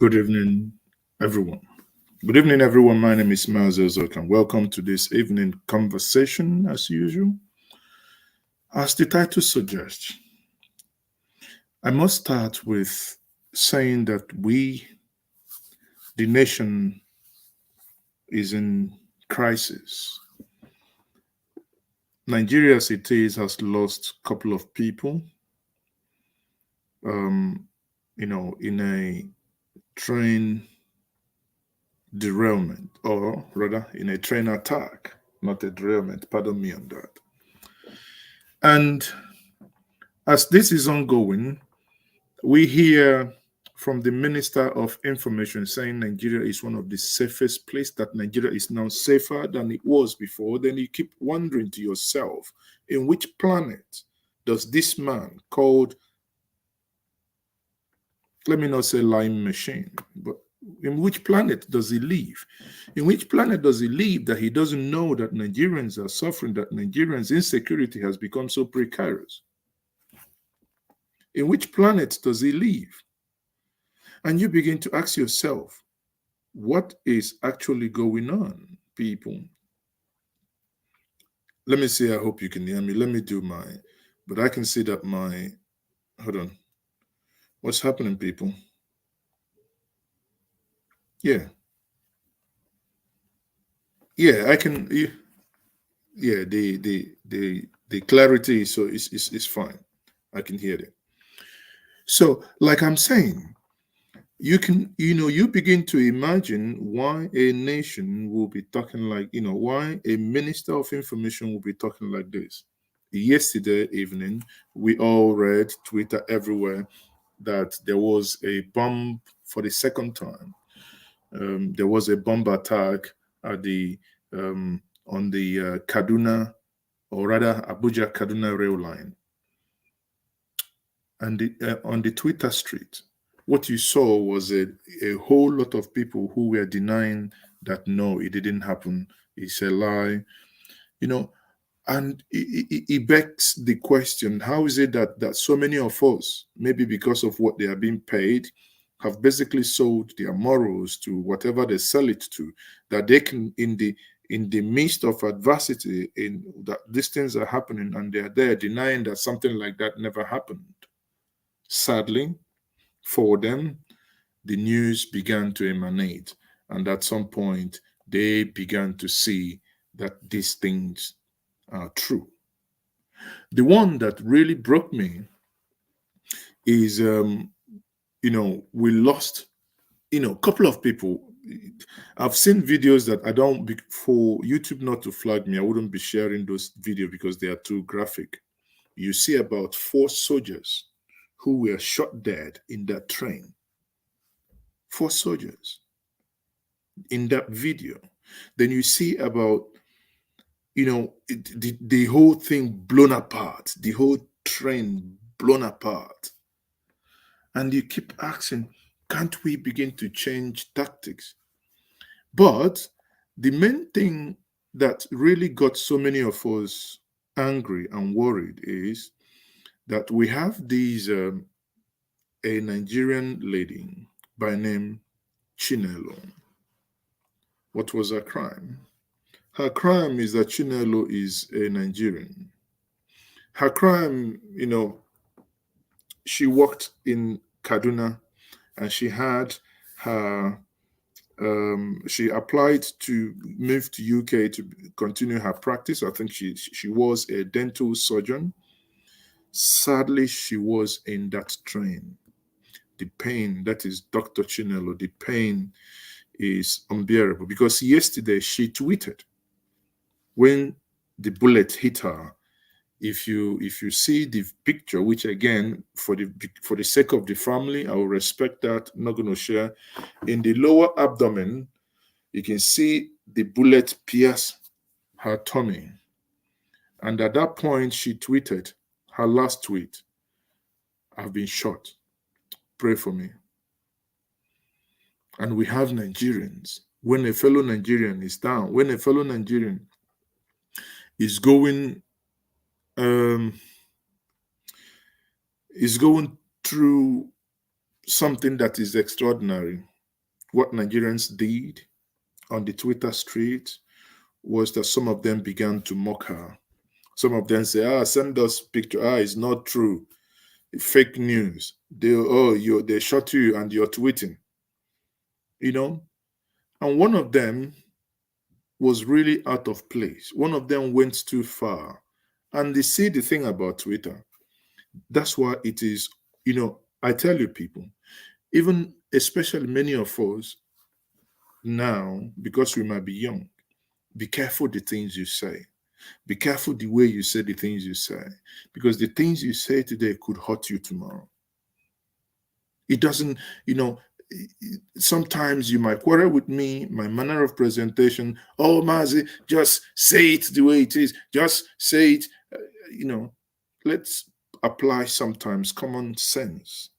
Good evening, everyone. Good evening, everyone. My name is Miles Ozok, and welcome to this evening conversation, as usual. As the title suggests, I must start with saying that the nation, is in crisis. Nigeria, as it is, has lost a couple of people, um, in a train derailment, or rather, in a train attack, not a derailment. Pardon me on that. And as this is ongoing, we hear from the Minister of Information saying Nigeria is one of the safest places, that Nigeria is now safer than it was before. Then you keep wondering to yourself, in which planet does this man called, let me not say lying machine, but in which planet does he live? In which planet does he live that he doesn't know that Nigerians are suffering, that Nigerians' insecurity has become so precarious? In which planet does he live? And you begin to ask yourself, what is actually going on, people? Let me see, I hope you can hear me. Let me do but I can see that hold on. What's happening, people? Yeah. Yeah, I can, yeah, the clarity, so it's fine. I can hear it. So, like I'm saying, you begin to imagine why a nation will be talking like, why a minister of information will be talking like this. Yesterday evening, we all read Twitter everywhere that there was a bomb for the second time. There was a bomb attack at the on the Kaduna, or rather Abuja Kaduna rail line, and on the Twitter street, what you saw was a whole lot of people who were denying that no, it didn't happen. It's a lie, you know. And it begs the question: how is it that so many of us, maybe because of what they are being paid, have basically sold their morals to whatever they sell it to, that they can, in the midst of adversity, in that these things are happening, and they're there denying that something like that never happened. Sadly, for them, the news began to emanate, and at some point, they began to see that these things are true. The one that really broke me is, we lost, a couple of people. I've seen videos that I don't, for YouTube not to flag me, I wouldn't be sharing those videos because they are too graphic. You see about 4 soldiers who were shot dead in that train. 4 soldiers in that video. Then you see about, the whole thing blown apart, the whole train blown apart. And you keep asking, can't we begin to change tactics? But the main thing that really got so many of us angry and worried is that we have a Nigerian lady by name Chinelo. What was her crime? Her crime is that Chinelo is a Nigerian. Her crime, she worked in Kaduna, and she had her she applied to move to UK to continue her practice. I think she was a dental surgeon. Sadly, she was in that train. The pain, that is Dr. Chinelo, the pain is unbearable, because yesterday she tweeted when the bullet hit her. If you see the picture, which again, for the sake of the family, I will respect that, I'm not going to share. In the lower abdomen, you can see the bullet pierce her tummy. And at that point, she tweeted her last tweet: I've been shot. Pray for me. And we have Nigerians. When a fellow Nigerian is down, when a fellow Nigerian is going um, is going through something that is extraordinary, what Nigerians did on the Twitter street was that some of them began to mock her. Some of them say, send us picture. It's not true. Fake news. They shot you and you're tweeting. You know? And one of them was really out of place. One of them went too far. And they see the thing about Twitter. That's why it is, I tell you people, even especially many of us now, because we might be young, be careful the things you say. Be careful the way you say the things you say, because the things you say today could hurt you tomorrow. It doesn't, sometimes you might quarrel with me, my manner of presentation. Oh, Mazi, just say it the way it is. Just say it. Let's apply sometimes common sense.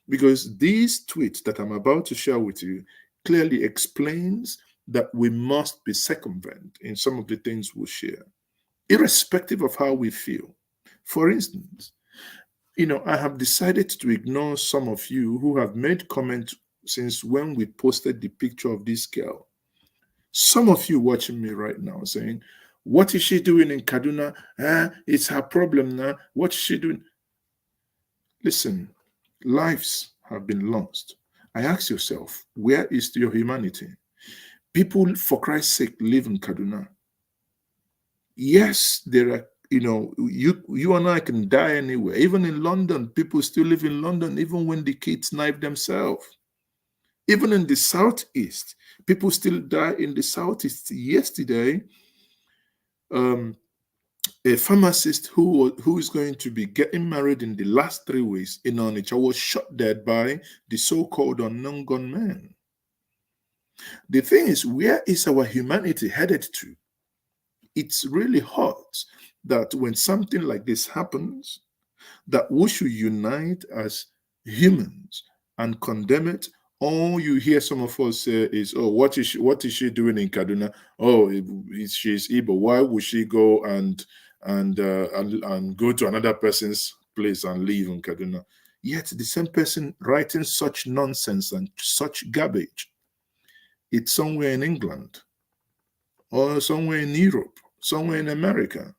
Because these tweets that I'm about to share with you clearly explains that we must be circumvent in some of the things we share, irrespective of how we feel. For instance, I have decided to ignore some of you who have made comments since when we posted the picture of this girl. Some of you watching me right now saying, what is she doing in Kaduna? It's her problem now. What is she doing? Listen, lives have been lost. I ask yourself, where is your humanity? People, for Christ's sake, live in Kaduna. Yes, there are, you and I can die anywhere. Even in London, people still live in London, even when the kids knife themselves. Even in the southeast, people still die in the southeast. Yesterday, a pharmacist who is going to be getting married in the last 3 weeks in Onitsha was shot dead by the so-called unknown gunmen. The thing is, where is our humanity headed to? It's really hard that when something like this happens, that we should unite as humans and condemn it. All you hear some of us say is, oh, what is she doing in Kaduna? Oh, she's Igbo. Why would she go and go to another person's place and live in Kaduna? Yet the same person writing such nonsense and such garbage, it's somewhere in England or somewhere in Europe, somewhere in America.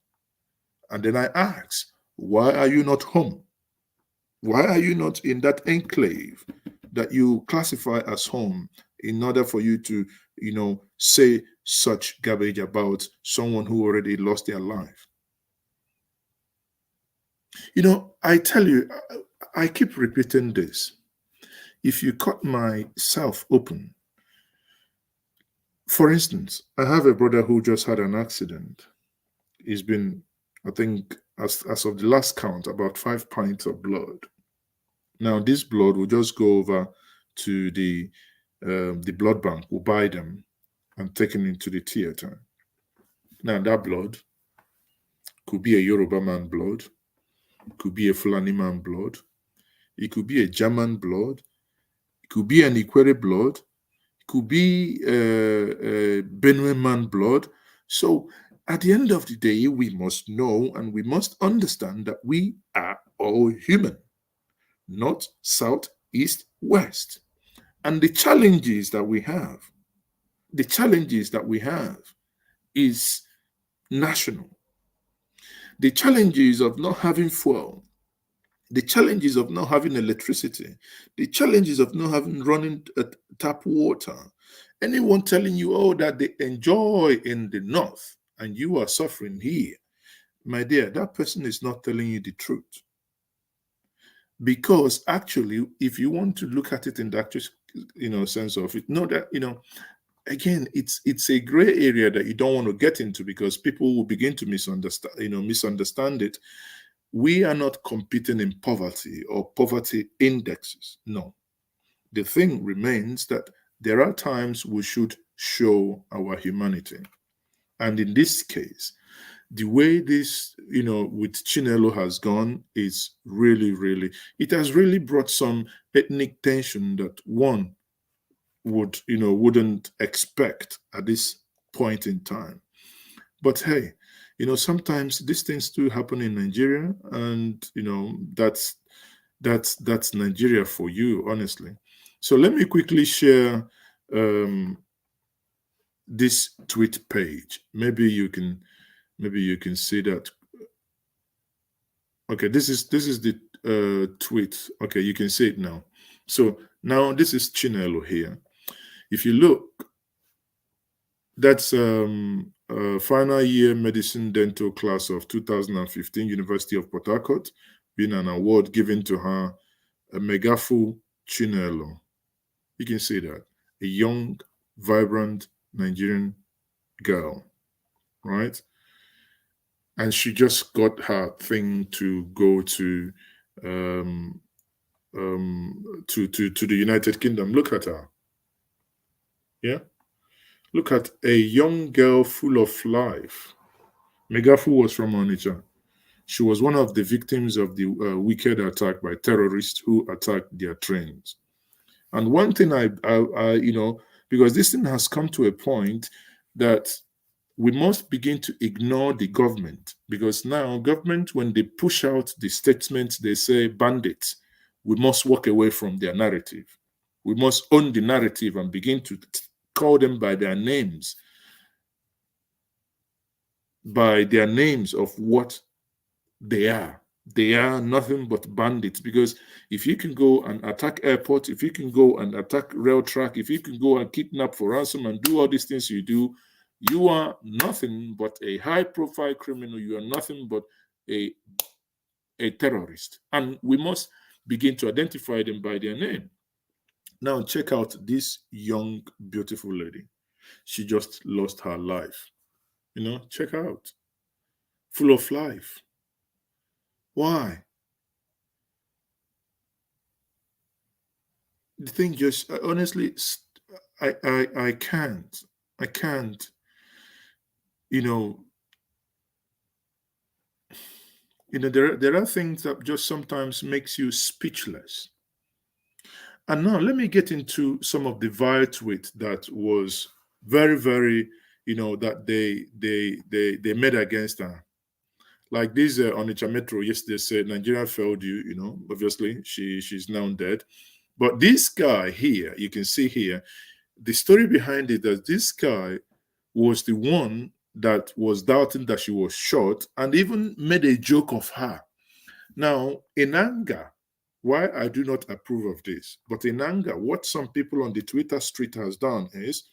And then I ask, why are you not home? Why are you not in that enclave that you classify as home in order for you to, say such garbage about someone who already lost their life? I tell you, I keep repeating this. If you cut myself open, for instance, I have a brother who just had an accident. He's been, I think, as of the last count, about 5 pints of blood. Now, this blood will just go over to the blood bank. We'll buy them and take them into the theater. Now, that blood could be a Yoruba man blood, could be a Fulani man blood, it could be a German blood, it could be an Ikwere blood, it could be a Benue man blood. So, at the end of the day, we must know and we must understand that we are all human. North, south, east, west. And the challenges that we have is national. The challenges of not having fuel, the challenges of not having electricity, the challenges of not having running tap water. Anyone telling you, oh, that they enjoy in the north and you are suffering here, my dear, that person is not telling you the truth. Because actually, if you want to look at it in the actual, sense of it, know that, again, it's a gray area that you don't want to get into because people will begin to misunderstand it. We are not competing in poverty or poverty indexes. No. The thing remains that there are times we should show our humanity. And in this case, the way this, with Chinelo has gone is really, really, it has really brought some ethnic tension that one wouldn't expect at this point in time. But hey, sometimes these things do happen in Nigeria, and that's Nigeria for you, honestly. So let me quickly share this tweet page. Maybe you can see that. Okay, this is the tweet. Okay, you can see it now. So now this is Chinelo here. If you look, that's final year medicine dental class of 2015, University of Port Harcourt, being an award given to her, a Megafu Chinelo. You can see that. A young, vibrant Nigerian girl, right? And she just got her thing to go to the United Kingdom. Look at her. Yeah. Look at a young girl full of life. Megafu was from Onitsha. She was one of the victims of the wicked attack by terrorists who attacked their trains. And one thing I because this thing has come to a point that we must begin to ignore the government, because now government, when they push out the statements, they say bandits, we must walk away from their narrative. We must own the narrative and begin to call them by their names of what they are. They are nothing but bandits, because if you can go and attack airports, if you can go and attack rail track, if you can go and kidnap for ransom and do all these things you do, you are nothing but a high-profile criminal. You are nothing but a terrorist. And we must begin to identify them by their name. Now, check out this young, beautiful lady. She just lost her life. Check out. Full of life. Why? The thing just, honestly, I can't. There are things that just sometimes makes you speechless. And now let me get into some of the vile tweet that was very, very, that they made against her. Like this Onitsha Metro yesterday said, Nigeria failed you, obviously she's now dead. But this guy here, you can see here, the story behind it, that this guy was the one that was doubting that she was shot and even made a joke of her. Now, in anger, why I do not approve of this, but in anger, what some people on the Twitter street has done is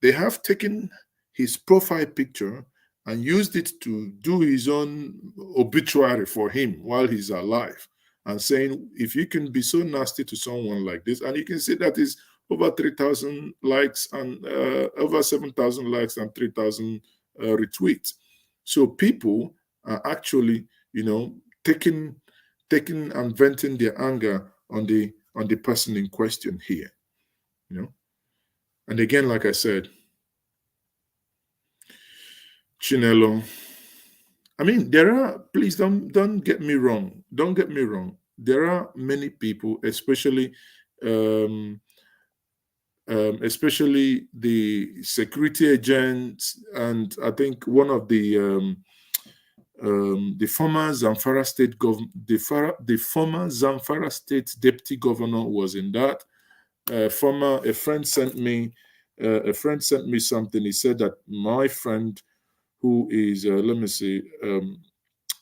they have taken his profile picture and used it to do his own obituary for him while he's alive, and saying, if you can be so nasty to someone like this, and you can see that is over 3,000 likes and over 7,000 likes and 3,000 retweets. So people are actually, taking and venting their anger on the person in question here, And again, like I said, Chinelo, I mean, there are, please don't get me wrong. Don't get me wrong. There are many people, especially the security agents, and I think one of the former Zamfara state the former Zamfara state deputy governor was in that. A friend sent me something. He said that my friend, who is let me see,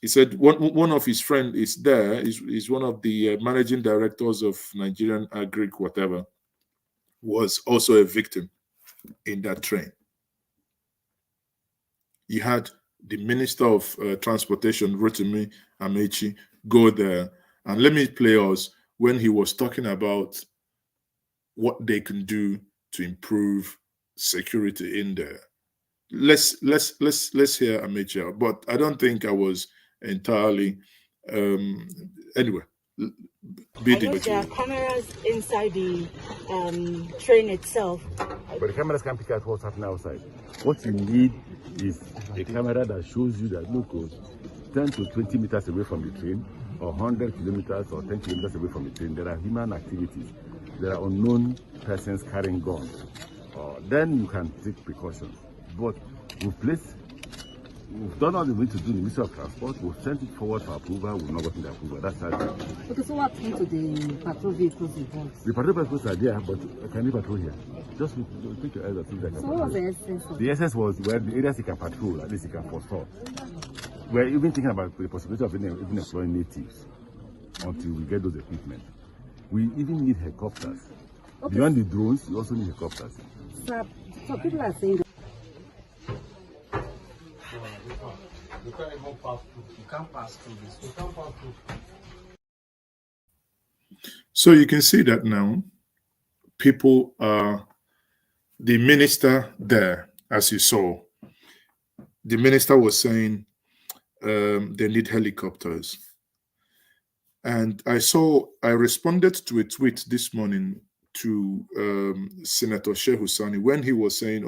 he said one of his friend is there, is one of the managing directors of Nigerian Agric whatever, was also a victim in that train. You had the Minister of Transportation, Rotimi Amechi, go there, and let me play us when he was talking about what they can do to improve security in there. Let's hear Amechi, but I don't think I was entirely anyway. I know there are cameras inside the train itself. But the cameras can't pick out what's happening outside. What you need is a camera that shows you that, look, 10 to 20 meters away from the train, or 100 kilometers or 10 kilometers away from the train, there are human activities. There are unknown persons carrying guns. Then you can take precautions. But we place We've done all we need to do in the Ministry of Transport. We've sent it forward for approval. We've not gotten the approval. That's how. Okay, so what happened to the patrol vehicles involved? The patrol vehicles are there, but can you patrol here? Just take your eyes and see if they can So patrol. what was the essence of The essence was where the areas you can patrol, at least you can forestall. We're even thinking about the possibility of even employing natives until we get those equipment. We even need helicopters. Okay. Beyond the drones, you also need helicopters. Sir, so people are saying that You can't even pass through. You can't pass through this. You can't pass through. So you can see that now people are, the minister there, as you saw, the minister was saying they need helicopters. And I responded to a tweet this morning to Senator Sheikh Husani when he was saying,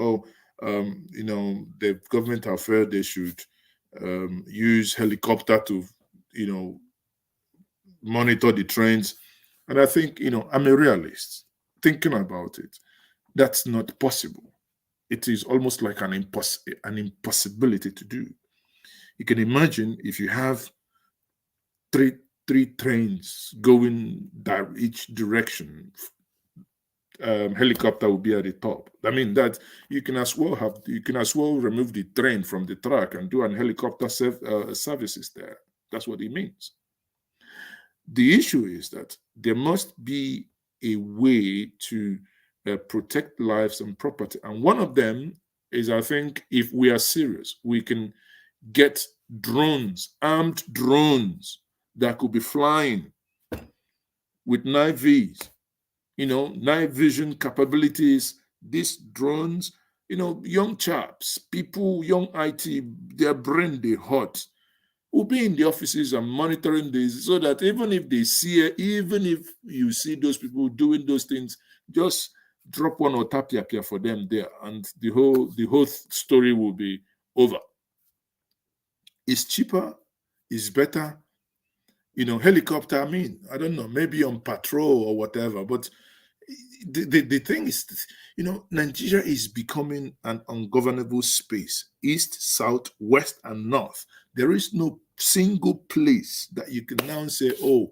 the government have felt they should use helicopter to, monitor the trains. And I think, I'm a realist. Thinking about it, that's not possible. It is almost like an impossibility to do. You can imagine if you have three trains going each direction, helicopter will be at the top. I mean that you can as well remove the train from the track and do an helicopter services there. That's what it means. The issue is that there must be a way to protect lives and property, and one of them is, I think, if we are serious, we can get drones, armed drones that could be flying with night vision capabilities. These drones, young chaps, people, young IT, their brain, they hot, will be in the offices and monitoring this, so that even if you see those people doing those things, just drop one or tapia for them there, and the whole story will be over. It's cheaper, it's better. Helicopter, I don't know, maybe on patrol or whatever, but the thing is, Nigeria is becoming an ungovernable space, east, south, west, and north. There is no single place that you can now say, oh,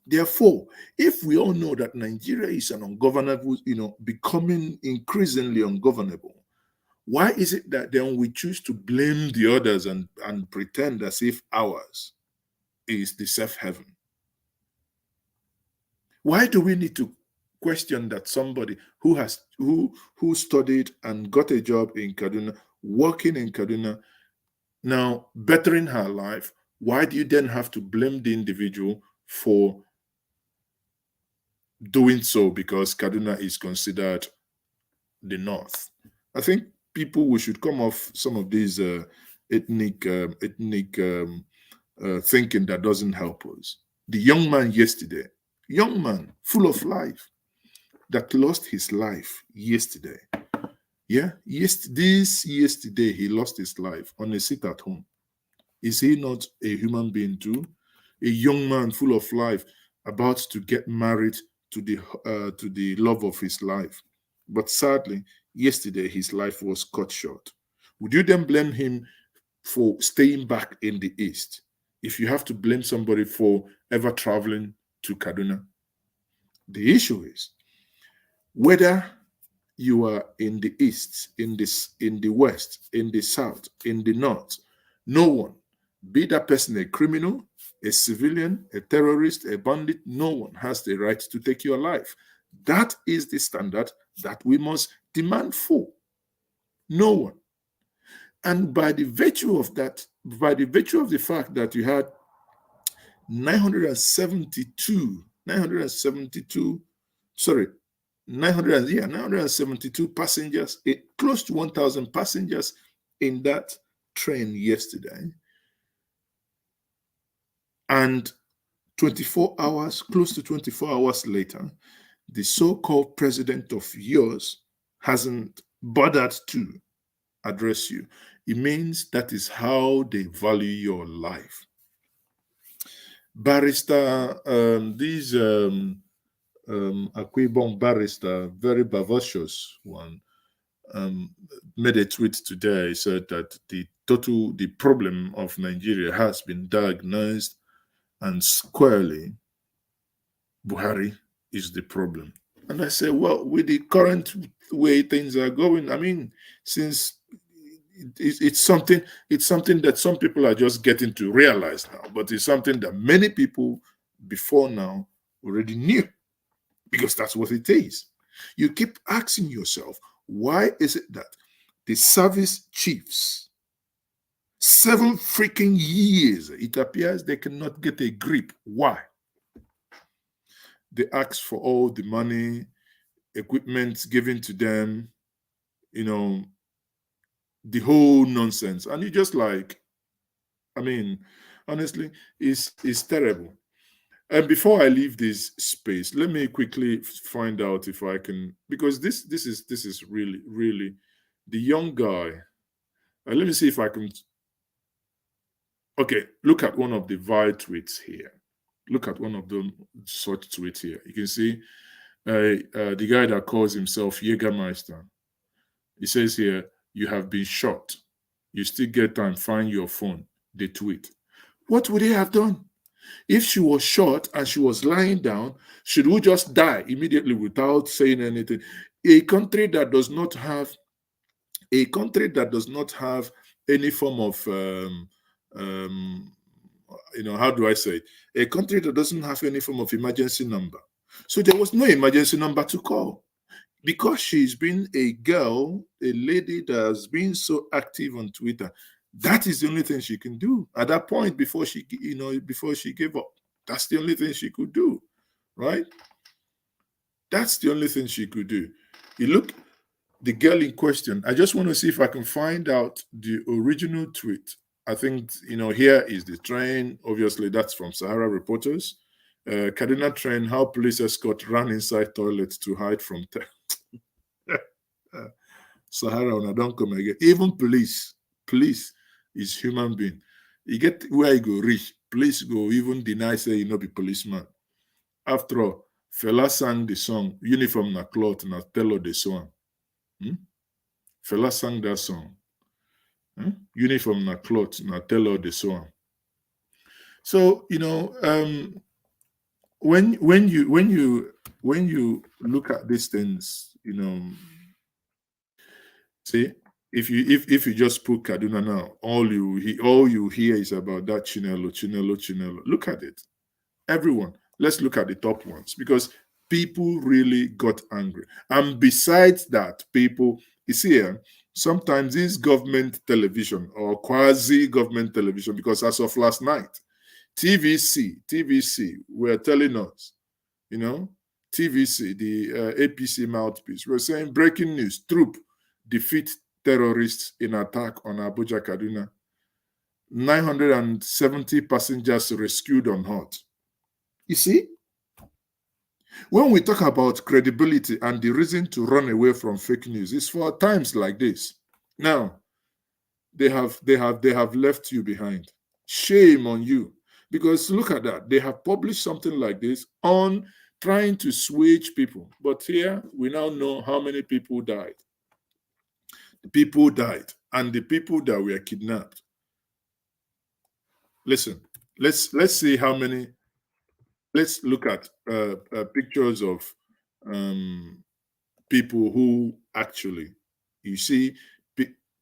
therefore, if we all know that Nigeria is an ungovernable, becoming increasingly ungovernable, why is it that then we choose to blame the others and pretend as if ours is the safe haven? Why do we need to question that somebody who studied and got a job in Kaduna, working in Kaduna, now bettering her life? Why do you then have to blame the individual for doing so because Kaduna is considered the north? I think we should come off some of these ethnic thinking that doesn't help us. The young man yesterday, full of life, that lost his life yesterday. Yeah, yesterday he lost his life on a seat at home. Is he not a human being too? A young man full of life, about to get married to the love of his life. But sadly, yesterday his life was cut short. Would you then blame him for staying back in the east? If you have to blame somebody for ever traveling to Kaduna, the issue is whether you are in the east, in the west, in the south, in the north, no one, be that person a criminal, a civilian, a terrorist, a bandit, no one has the right to take your life. That is the standard that we must demand for. No one. And by the virtue of that, by the virtue of the fact that you had 972 passengers, close to 1,000 passengers in that train yesterday. And close to 24 hours later, the so-called president of yours hasn't bothered to address you. It means that is how they value your life. Barrister, Akwibong barrister, very vivacious one, um, made a tweet today. He said that the problem of Nigeria has been diagnosed, and squarely Buhari is the problem. And I say, well, with the current way things are going, I mean, since it's something that some people are just getting to realize now, but it's something that many people before now already knew, because that's what it is. You keep asking yourself, why is it that the service chiefs, 7 freaking years, it appears they cannot get a grip? Why? They ask for all the money, equipment given to them, the whole nonsense. And you just like, I mean, honestly, it's terrible. And before I leave this space, let me quickly find out if I can, because this is really the young guy. Let me see if I can. Okay, look at one of the vile tweets here. Look at one of them such tweets here. You can see the guy that calls himself Jägermeister. He says here, "You have been shot. You still get time. Find your phone." They tweet. What would he have done? If she was shot and she was lying down, should we just die immediately without saying anything? A country that does not have any form of how do I say it? A country that doesn't have any form of emergency number. So there was no emergency number to call, because she's been a girl, a lady that has been so active on Twitter. That is the only thing she can do at that point before she gave up. That's the only thing she could do, right? That's the only thing she could do. You look, the girl in question, I just want to see if I can find out the original tweet. I think, here is the train. Obviously, that's from Sahara Reporters. Kaduna train, how police escort ran inside toilet to hide from Sahara, and I don't come again. Even police is human being. You get where you go reach, police go even deny say you no be policeman. After all, Fela sang the song "Uniform na cloth na tell the song." Fela sang that song. Uniform na cloth na tell the song. So when you look at these things, see, if you just put Kaduna now, all you hear is about that Chinelo. Look at it. Everyone, let's look at the top ones, because people really got angry. And besides that, people, you see here, sometimes this government television or quasi-government television, because as of last night, TVC were telling us, TVC, the APC mouthpiece, were saying breaking news, troop defeat terrorists in attack on Abuja, Kaduna. 970 passengers rescued unhurt. You see, when we talk about credibility and the reason to run away from fake news, it's for times like this. Now, they have left you behind. Shame on you. Because look at that. They have published something like this on trying to switch people. But here, we now know how many people died. The people died. And the people that were kidnapped. Listen, let's see how many. Let's look at pictures of people who actually, you see,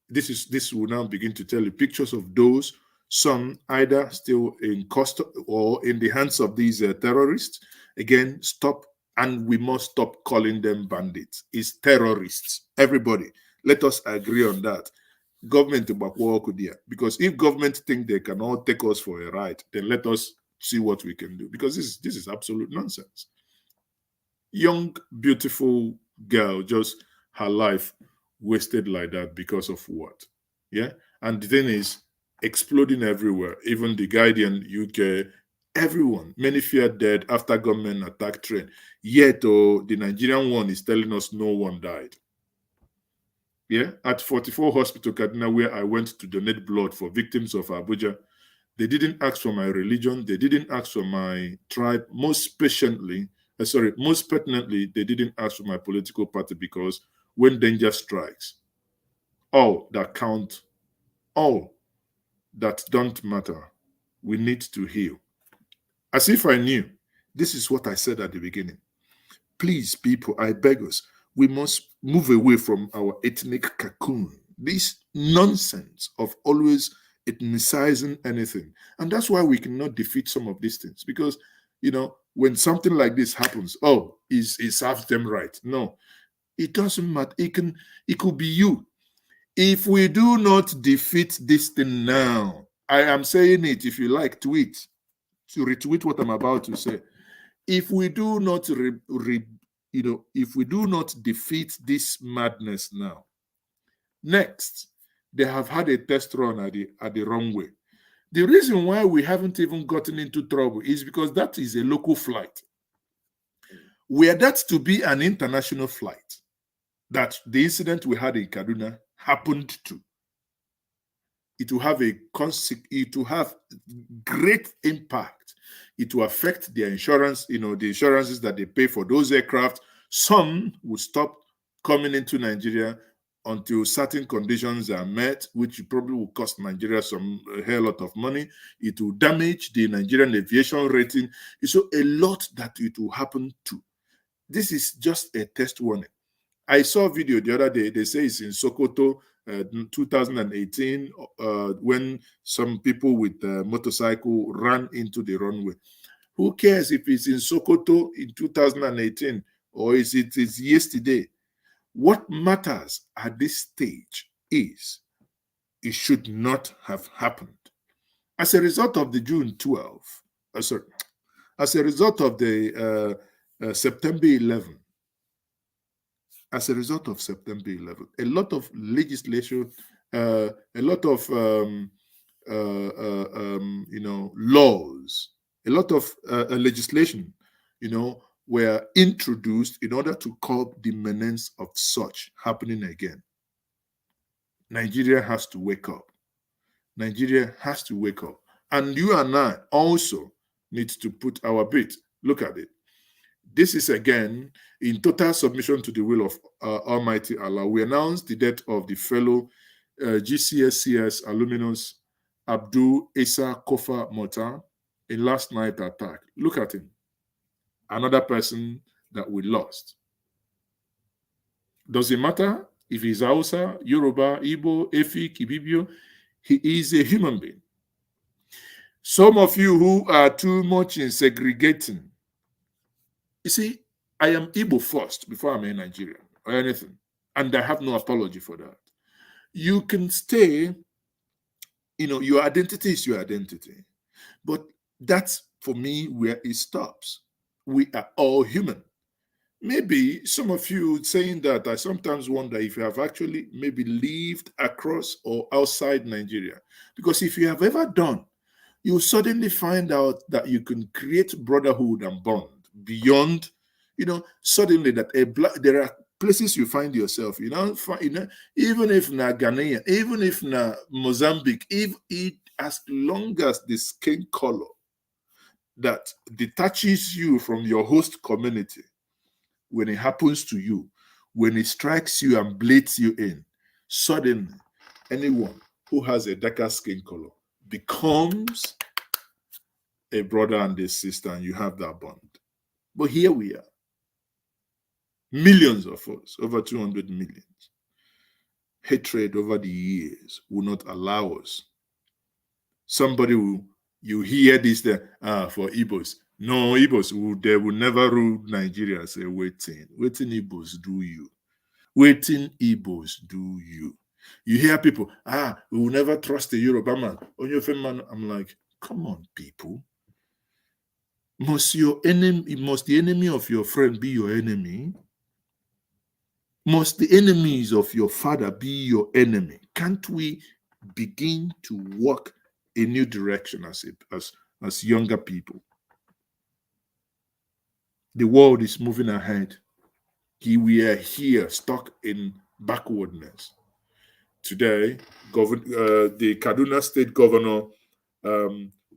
this will now begin to tell you pictures of those, some either still in custody or in the hands of these terrorists. Again, stop, and we must stop calling them bandits. It's terrorists. Everybody, let us agree on that. Government, because if government think they cannot take us for a ride, then let us see what we can do, because this is absolute nonsense. Young, beautiful girl, just her life wasted like that because of what? Yeah. And the thing is, exploding everywhere. Even the Guardian, UK, everyone, many feared dead after government attack train. Yet, the Nigerian one is telling us no one died. Yeah, at 44 Hospital, Kaduna, where I went to donate blood for victims of Abuja, they didn't ask for my religion. They didn't ask for my tribe. Most pertinently, they didn't ask for my political party, because when danger strikes, all that count, all that don't matter, we need to heal. As if I knew, this is what I said at the beginning. Please, people, I beg us, we must move away from our ethnic cocoon. This nonsense of always ethnicizing anything. And that's why we cannot defeat some of these things. Because, when something like this happens, it serves them right. No, it doesn't matter. It could be you. If we do not defeat this thing now, I am saying it, if you like, tweet, to retweet what I'm about to say. If we do not if we do not defeat this madness now, next they have had a test run at the wrong way. The reason why we haven't even gotten into trouble is because that is a local flight. Were that to be an international flight, that the incident we had in Kaduna happened to, it will have great impact. It will affect their insurance, the insurances that they pay for those aircraft. Some will stop coming into Nigeria until certain conditions are met, which probably will cost Nigeria a hell lot of money. It will damage the Nigerian aviation rating. So a lot that it will happen to. This is just a test warning. I saw a video the other day. They say it's in Sokoto, 2018, when some people with a motorcycle ran into the runway. Who cares if it's in Sokoto in 2018 or is it yesterday? What matters at this stage is it should not have happened. As a result of the June 12, as a result of the September 11, as a result of September 11, a lot of legislation, a lot of laws, a lot of legislation, were introduced in order to curb the menace of such happening again. Nigeria has to wake up. Nigeria has to wake up. And you and I also need to put our bit. Look at it. This is again in total submission to the will of Almighty Allah. We announce the death of the fellow GCSCS alumnus Abdul Issa Kofa Mota in last night's attack. Look at him. Another person that we lost. Does it matter if he's Hausa, Yoruba, Igbo, Efik, Ibibio? He is a human being. Some of you who are too much in segregating, you see, I am Igbo first before I'm a Nigerian or anything. And I have no apology for that. You can stay, your identity is your identity. But that's, for me, where it stops. We are all human. Maybe some of you saying that, I sometimes wonder if you have actually maybe lived across or outside Nigeria. Because if you have ever done, you suddenly find out that you can create brotherhood and bond beyond, suddenly that there are places you find yourself, even if na Ghanaian, even if na Mozambique, as long as the skin color that detaches you from your host community, when it happens to you, when it strikes you and bleeds you in, suddenly anyone who has a darker skin color becomes a brother and a sister, and you have that bond. But here we are. Millions of us, over 200 million. Hatred over the years will not allow us. Somebody will, you hear this there, for Igbos. No, Igbos, they will never rule Nigeria. Say, waiting Igbos do you. Waiting Igbos do you. You hear people, we will never trust a Yoruba man. On your man, I'm like, come on, people. Must the enemy of your friend be your enemy? Must the enemies of your father be your enemy? Can't we begin to walk a new direction as younger people? The world is moving ahead. We are here stuck in backwardness. Today, the Kaduna State Governor,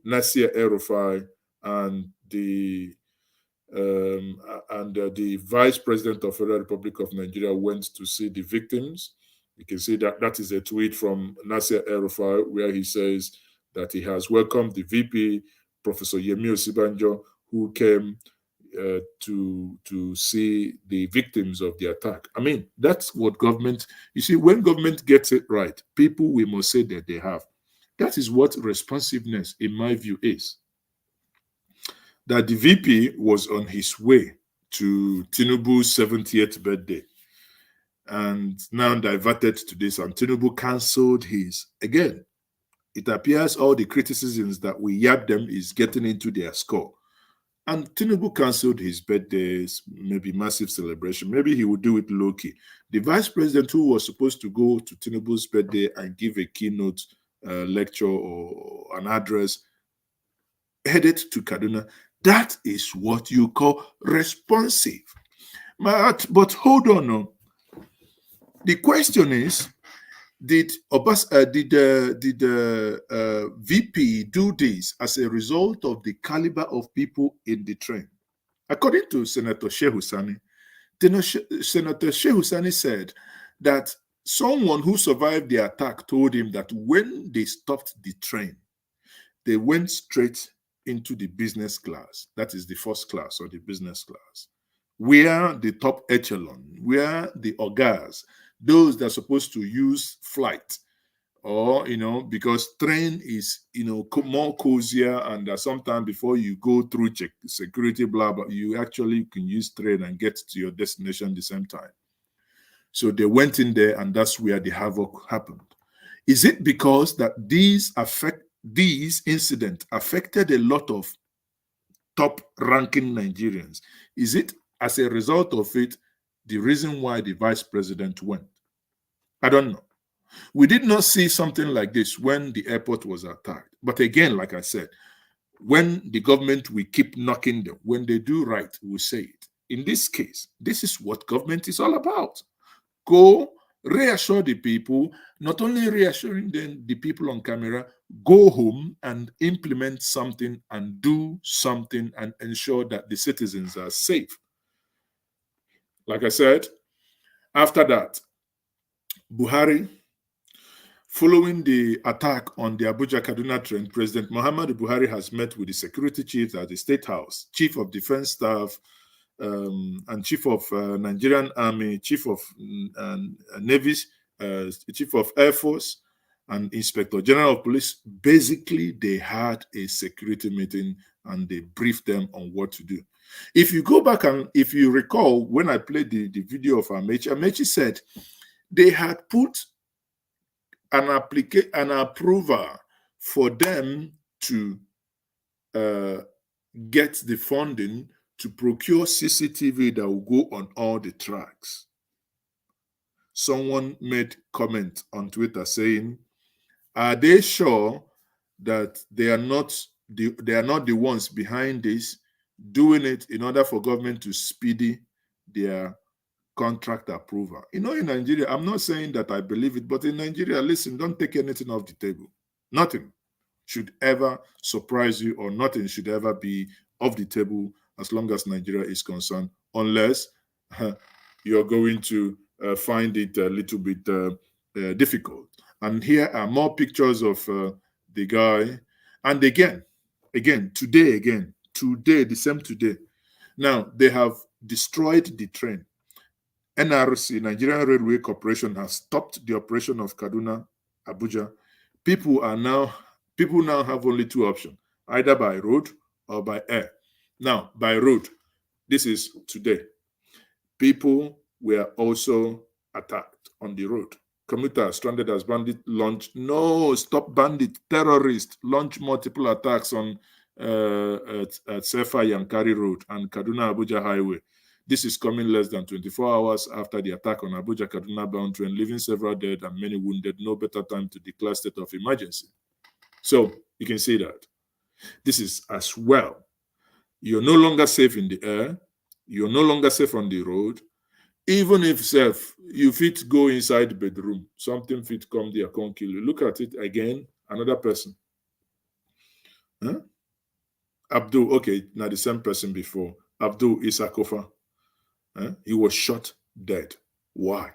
Nasir El-Rufai, and the and the Vice President of Federal Republic of Nigeria went to see the victims. You can see that is a tweet from Nasir El-Rufai, where he says that he has welcomed the VP, Professor Yemi Osibanjo, who came to see the victims of the attack. I mean, that's what government, you see, when government gets it right, people, we must say that they have. That is what responsiveness, in my view, is. That the VP was on his way to Tinubu's 70th birthday and now diverted to this, and Tinubu cancelled his. Again, it appears all the criticisms that we yab them is getting into their score. And Tinubu cancelled his birthdays, maybe massive celebration. Maybe he would do it low-key. The vice president who was supposed to go to Tinubu's birthday and give a keynote lecture or an address headed to Kaduna. That is what you call responsive. But hold on. No. The question is, did VP do this as a result of the caliber of people in the train? According to Senator Shehu Sani, Senator Shehu Sani said that someone who survived the attack told him that when they stopped the train, they went straight into the business class. That is the first class or the business class, where the top echelon, where the ogas, those that are supposed to use flight, or, because train is, more cozier, and sometimes before you go through check security, blah, blah, you actually can use train and get to your destination at the same time. So they went in there, and that's where the havoc happened. Is it because that these incidents affected a lot of top-ranking Nigerians? Is it as a result of it the reason why the vice president went? I don't know. We did not see something like this when the airport was attacked. But again, like I said, when the government will keep knocking them, when they do right, we'll say it. In this case, this is what government is all about. Go reassure the people, not only reassuring them, the people on camera, go home and implement something and do something and ensure that the citizens are safe. Like I said, after that, Buhari, following the attack on the Abuja-Kaduna train, President Muhammadu Buhari has met with the security chiefs at the State House, Chief of Defense Staff, and Chief of Nigerian Army, Chief of Navy, Chief of Air Force, and Inspector General of Police. Basically, they had a security meeting and they briefed them on what to do. If you go back and if you recall, when I played the video of Amechi said they had put an approval for them to get the funding to procure CCTV that will go on all the tracks. Someone made comment on Twitter saying, "Are they sure that they are not the ones behind this, doing it in order for government to speedy their contract approval?" In Nigeria, I'm not saying that I believe it, but in Nigeria, listen, don't take anything off the table. Nothing should ever surprise you, or nothing should ever be off the table as long as Nigeria is concerned, unless you're going to find it a little bit difficult. And here are more pictures of the guy. And again, today, the same today. Now, they have destroyed the train. NRC, Nigerian Railway Corporation, has stopped the operation of Kaduna, Abuja. People now have only two options, either by road or by air. Now, by road, this is today. People were also attacked on the road. Commuters stranded as bandit launched. No, stop bandit. Terrorists launch multiple attacks on at Sefa Yankari Road and Kaduna Abuja Highway. This is coming less than 24 hours after the attack on Abuja Kaduna bound train, leaving several dead and many wounded. No better time to declare state of emergency. So you can see that this is as well. You're no longer safe in the air. You're no longer safe on the road. Even if safe, you fit go inside the bedroom. Something fit come there, come kill you. Look at it again. Another person. Huh? Abdul, okay, now the same person before. Abdul Isakofa. He was shot dead. Why?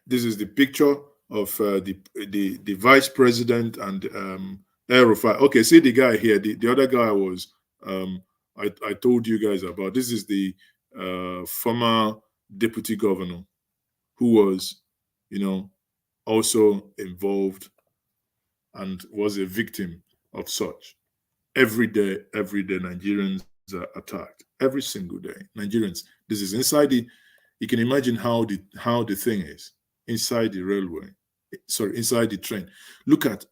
This is the picture of the vice president and El Rufai. Okay, see the guy here. The other guy was I told you guys about. This is the former deputy governor who was, also involved and was a victim of such. Every day, Nigerians are attacked. Every single day, Nigerians. This is inside the. You can imagine how the thing is inside the railway. Sorry, inside the train.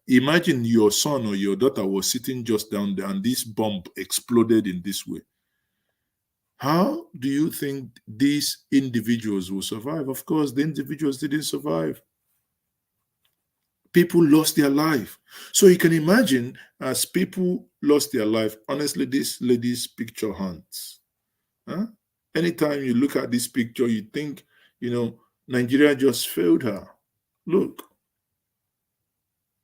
Imagine your son or your daughter was sitting just down there and this bomb exploded in this way. How do you think these individuals will survive? Of course, the individuals didn't survive. People lost their life. So you can imagine, as people lost their life, honestly, this lady's picture haunts. Anytime you look at this picture, you think, Nigeria just failed her. Look,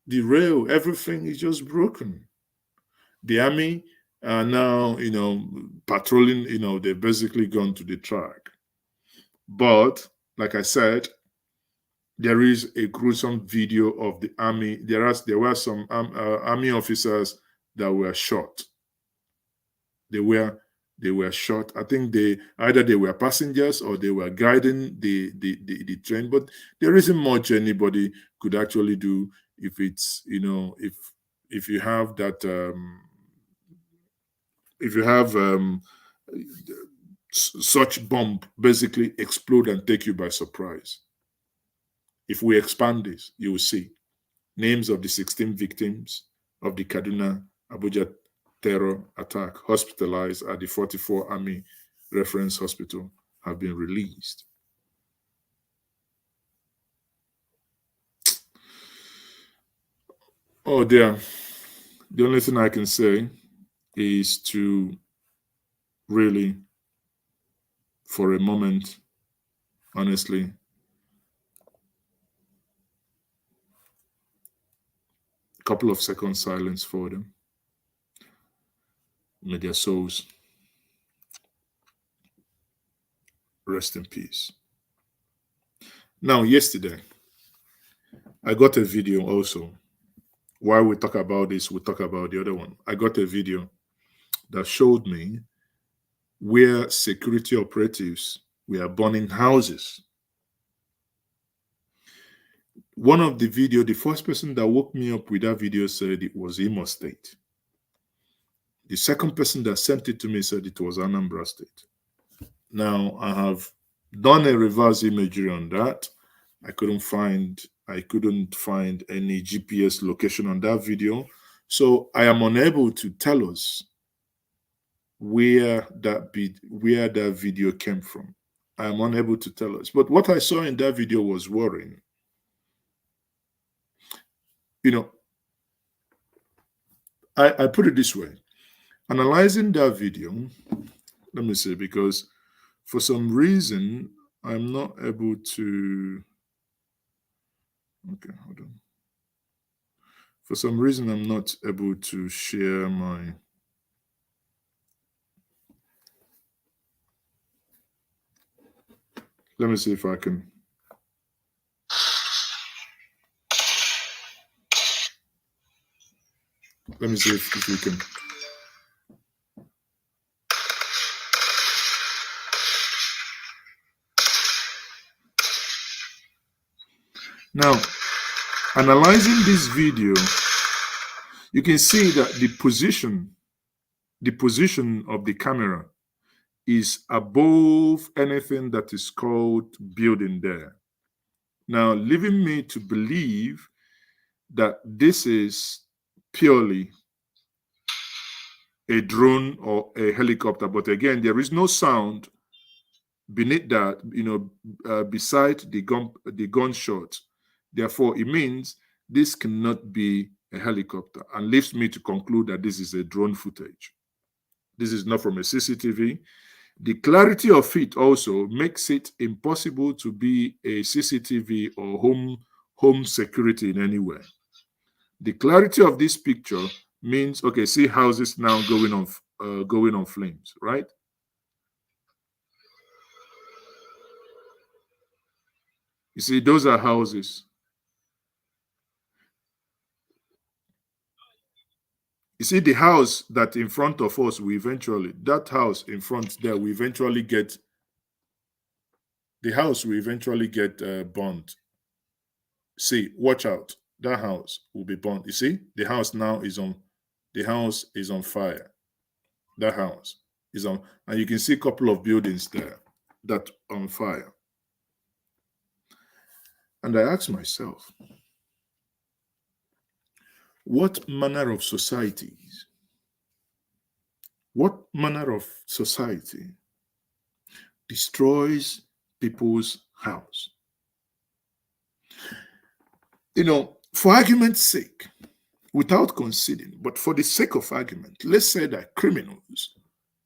the rail, everything is just broken. The army are now, patrolling, they've basically gone to the track. But, like I said, there is a gruesome video of the army. There were some army officers that were shot. They were shot. I think either they were passengers or they were guiding the train. But there isn't much anybody could actually do if it's if you have that if you have such bomb basically explode and take you by surprise. If we expand this, you will see names of the 16 victims of the Kaduna Abuja terror attack hospitalized at the 44 Army Reference Hospital have been released. Oh dear. The only thing I can say is to really, for a moment, honestly, a couple of seconds silence for them. May their souls rest in peace. Now, yesterday, I got a video also. While we talk about this, we talk about the other one. I got a video that showed me where security operatives were burning houses. One of the video, the first person that woke me up with that video said it was Imo State. The second person that sent it to me said it was Anambra State. Now, I have done a reverse imagery on that. I couldn't find any GPS location on that video. So I am unable to tell us where that video came from. I am unable to tell us. But what I saw in that video was worrying. I put it this way. Analyzing that video, let me see, because for some reason, I'm not able to... Okay, hold on. For some reason, I'm not able to share my... Let me see if I can... Let me see if we can... Now, analyzing this video, you can see that the position of the camera is above anything that is called building there. Now, leaving me to believe that this is purely a drone or a helicopter. But again, there is no sound beneath that, beside the gunshot. Therefore, it means this cannot be a helicopter, and leaves me to conclude that this is a drone footage. This is not from a CCTV. The clarity of it also makes it impossible to be a CCTV or home security in any way. The clarity of this picture means, okay, see houses now going going on flames, right? You see, those are houses. You see, the house that in front of us, that house in front there, we eventually get, the house will eventually get burnt. See, watch out. That house will be burnt. You see, the house is on fire. That house is on, and you can see a couple of buildings there that on fire. And I ask myself, what manner of societies, what manner of society destroys people's house? You know, for argument's sake, without conceding, but for the sake of argument, let's say that criminals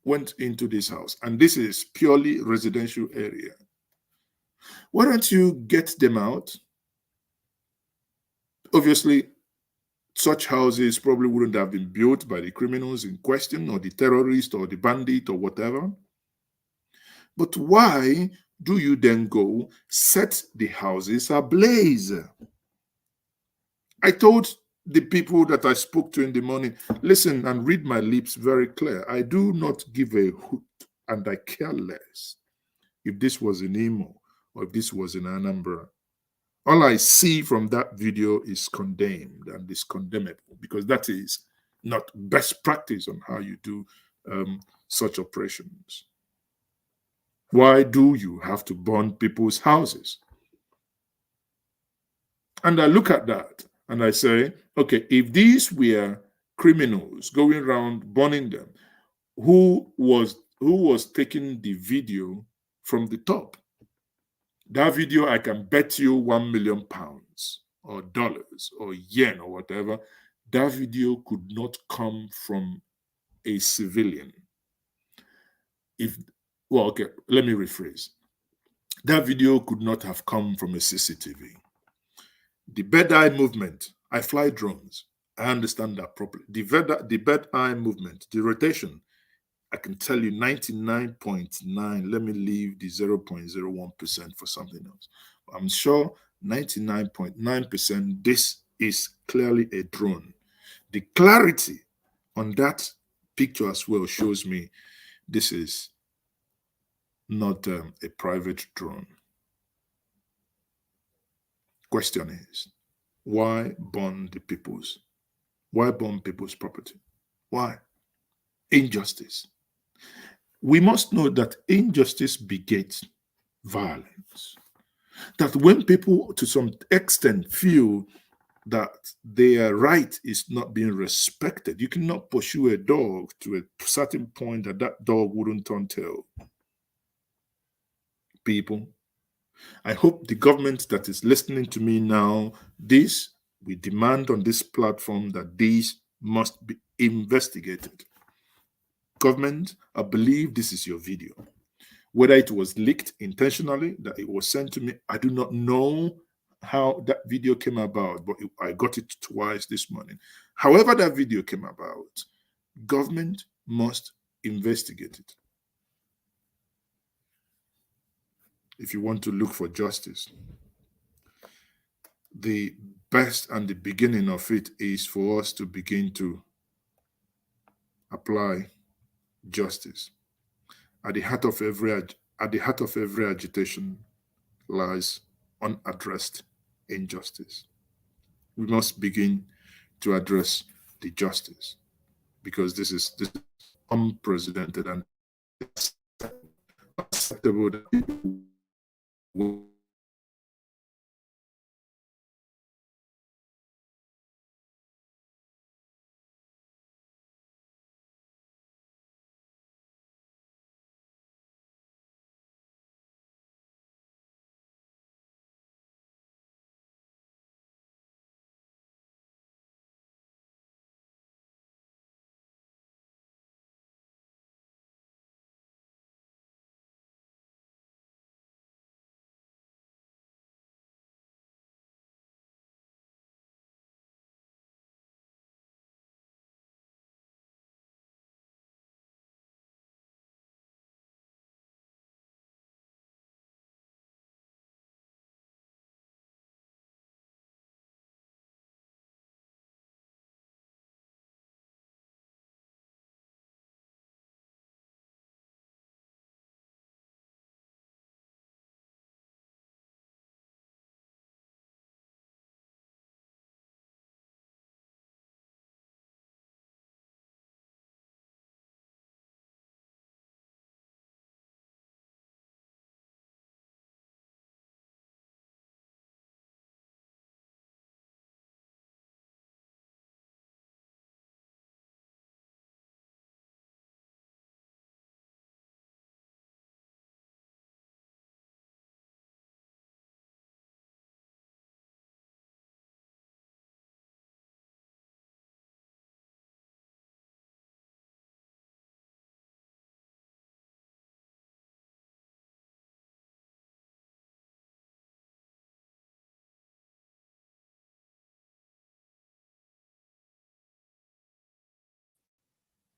went into this house and this is purely residential area. Why don't you get them out? Obviously, such houses probably wouldn't have been built by the criminals in question or the terrorist or the bandit or whatever. But why do you then go set the houses ablaze? I told the people that I spoke to in the morning, listen and read my lips very clear. I do not give a hoot and I care less if this was in Imo or if this was in Anambra. All I see from that video is condemned and is condemnable, because that is not best practice on how you do such operations. Why do you have to burn people's houses? And I look at that and I say, okay, if these were criminals going around burning them, who was taking the video from the top? That video, I can bet you £1 million or dollars or yen or whatever, that video could not come from a civilian. Okay, let me rephrase. That video could not have come from a CCTV. The bird eye movement, I fly drones. I understand that properly. The bird eye movement, the rotation, I can tell you 99.9, let me leave the 0.01% for something else. I'm sure 99.9% this is clearly a drone. The clarity on that picture as well shows me this is not a private drone. Question is, why burn people's property? Why? Injustice. We must know that injustice begets violence. That when people to some extent feel that their right is not being respected, you cannot pursue a dog to a certain point that dog wouldn't turn tail. People, I hope the government that is listening to me now, we demand on this platform that these must be investigated. Government, I believe this is your video. Whether it was leaked intentionally, that it was sent to me, I do not know how that video came about, but I got it twice this morning. However that video came about, government must investigate it. If you want to look for justice, the best and the beginning of it is for us to begin to apply justice. At the heart of every agitation lies unaddressed injustice. We must begin to address the justice, because this is unprecedented and acceptable that people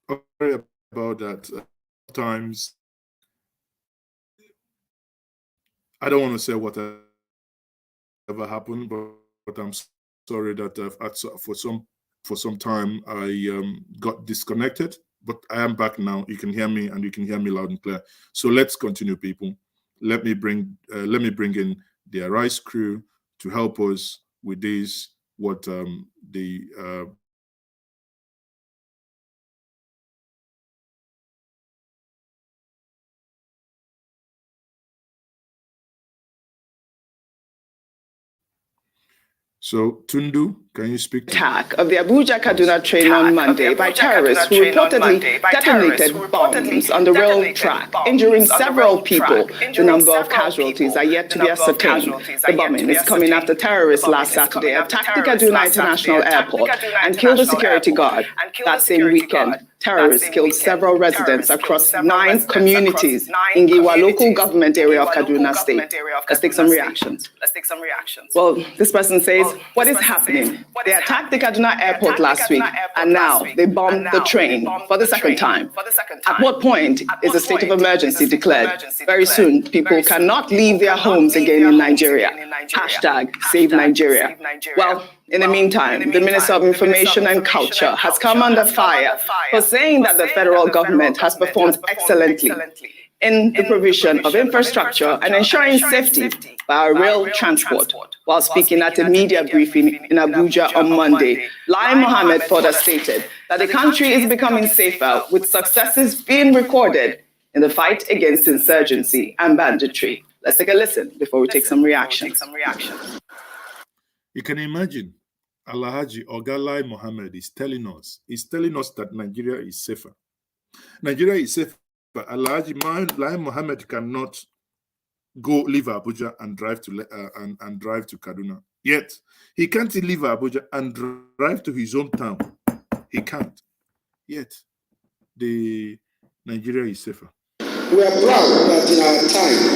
Sorry about that. Sometimes I don't want to say whatever happened, but I'm sorry that for some time I got disconnected. But I am back now. You can hear me, and you can hear me loud and clear. So let's continue, people. Let me bring in the Arise crew to help us with this. What the So, Tundu, can you speak to attack of the Abuja-Kaduna train on Monday by terrorists who reportedly detonated bombs on the rail track, injuring several people. The number of casualties are yet to be ascertained. The bombing is coming after terrorists last Saturday attacked the Kaduna International Airport and killed a security guard. That same weekend, terrorists killed several residents across 9 communities in Giwa local government area of Kaduna State. Let's take some reactions. Well, this person says, what is happening? They attacked the Kaduna airport last week, and now they bombed the train for the second time. At what point is a state of emergency declared? Very soon, people cannot leave their homes again in Nigeria. Hashtag Save Nigeria. Well, in the meantime, the Minister of Information and Culture has come under fire for saying that the federal government has performed excellently in the provision of infrastructure and ensuring safety by rail transport. While speaking at a media briefing in Abuja on Monday, Lai Mohamed further stated that the country is becoming safer, with successes being recorded in the fight against insurgency and banditry. Let's take a listen before we take some reactions. You can imagine, Alhaji Oga Lai Mohamed is telling us that Nigeria is safer. Nigeria is safer. But Alhaji Lai Mohamed cannot go leave Abuja and drive to and drive to Kaduna. Yet he can't leave Abuja and drive to his hometown. He can't. Yet the Nigeria is safer. We are proud that in our time,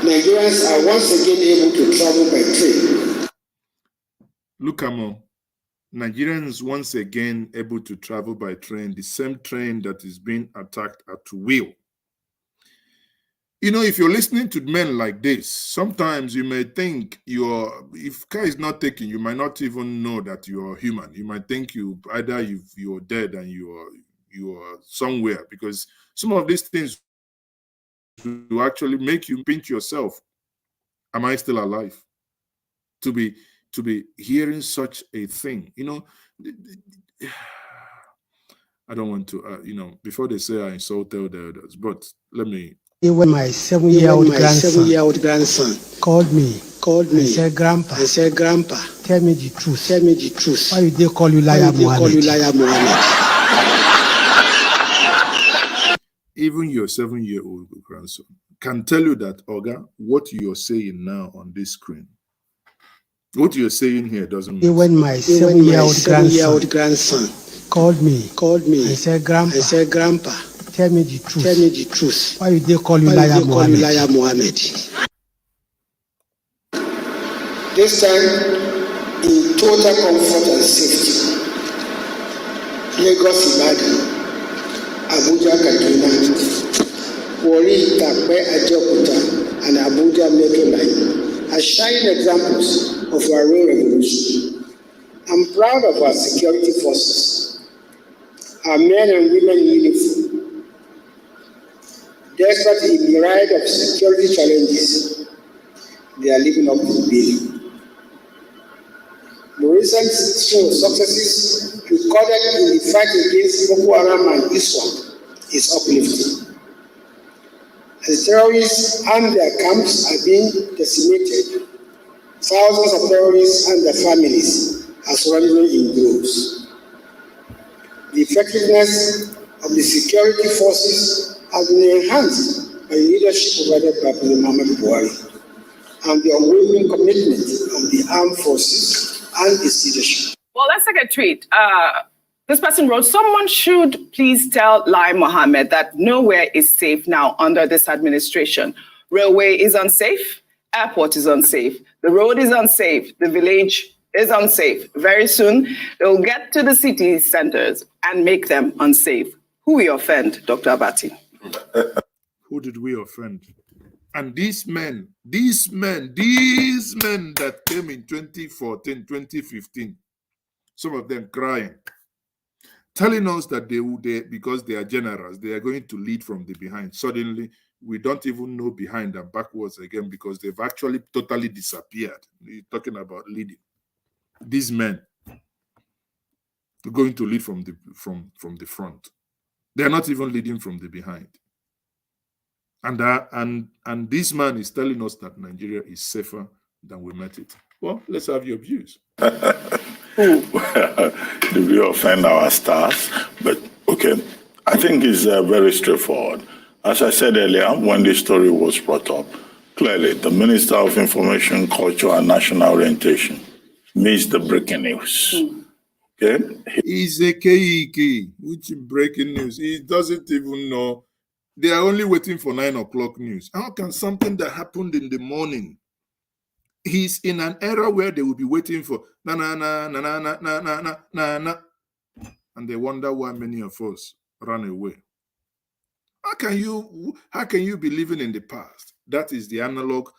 Nigerians are once again able to travel by train. Look, Amo, Nigerians once again able to travel by train, the same train that is being attacked at will. You know, if you're listening to men like this, sometimes you may think if car is not taken, you might not even know that you are human. You might think you're dead and you are somewhere, because some of these things will actually make you pinch yourself. Am I still alive? To be hearing such a thing, you know, I don't want to, before they say I insulted the elders, but let me. Even my 7-year-old grandson called me and said, Grandpa, tell me the truth. Why did they call you Lai Mohamed? Even your 7-year-old grandson can tell you that, Oga, what you're saying now on this screen, what you're saying here doesn't make sense. Even my 7-year-old grandson called me and said, Grandpa, tell me the truth. Why did they call you Lai Mohamed? This time, in total comfort and safety, Lagos Ibadan, Abuja Kaduna, Warri Takpe Ajaokuta, and Abuja Metro Line are shining examples of our rail revolution. I'm proud of our security forces, our men and women in uniform. Despite a myriad of security challenges, they are living up to the billing. The recent string of successes recorded in the fight against Boko Haram and ISWAP is uplifting. As terrorists and their camps are being decimated, thousands of terrorists and their families are surrendering in droves. The effectiveness of the security forces has been enhanced by the leadership provided by Lai Mohamed and the unwavering commitment of the armed forces and its leadership. Well, let's take a tweet. This person wrote, someone should please tell Lai Mohamed that nowhere is safe now under this administration. Railway is unsafe, airport is unsafe, the road is unsafe, the village is unsafe. Very soon, they will get to the city centers and make them unsafe. Who we offend, Dr. Abati? Who did we offend? And these men that came in 2014, 2015, some of them crying, telling us that because they are generals, they are going to lead from the behind. Suddenly, we don't even know behind and backwards again because they've actually totally disappeared. You're talking about leading. These men are going to lead from the front. They are not even leading from the behind. And this man is telling us that Nigeria is safer than we met it. Well, let's have your views. Do we offend our stars? But okay, I think it's very straightforward. As I said earlier, when this story was brought up, clearly the Minister of Information, Culture and National Orientation missed the breaking news. Okay? He's a Keiki, which breaking news. He doesn't even know. They are only waiting for 9 o'clock news. How can something that happened in the morning? He's in an era where they will be waiting for na na na na na na na na na na, and they wonder why many of us run away. How can you be living in the past? That is the analog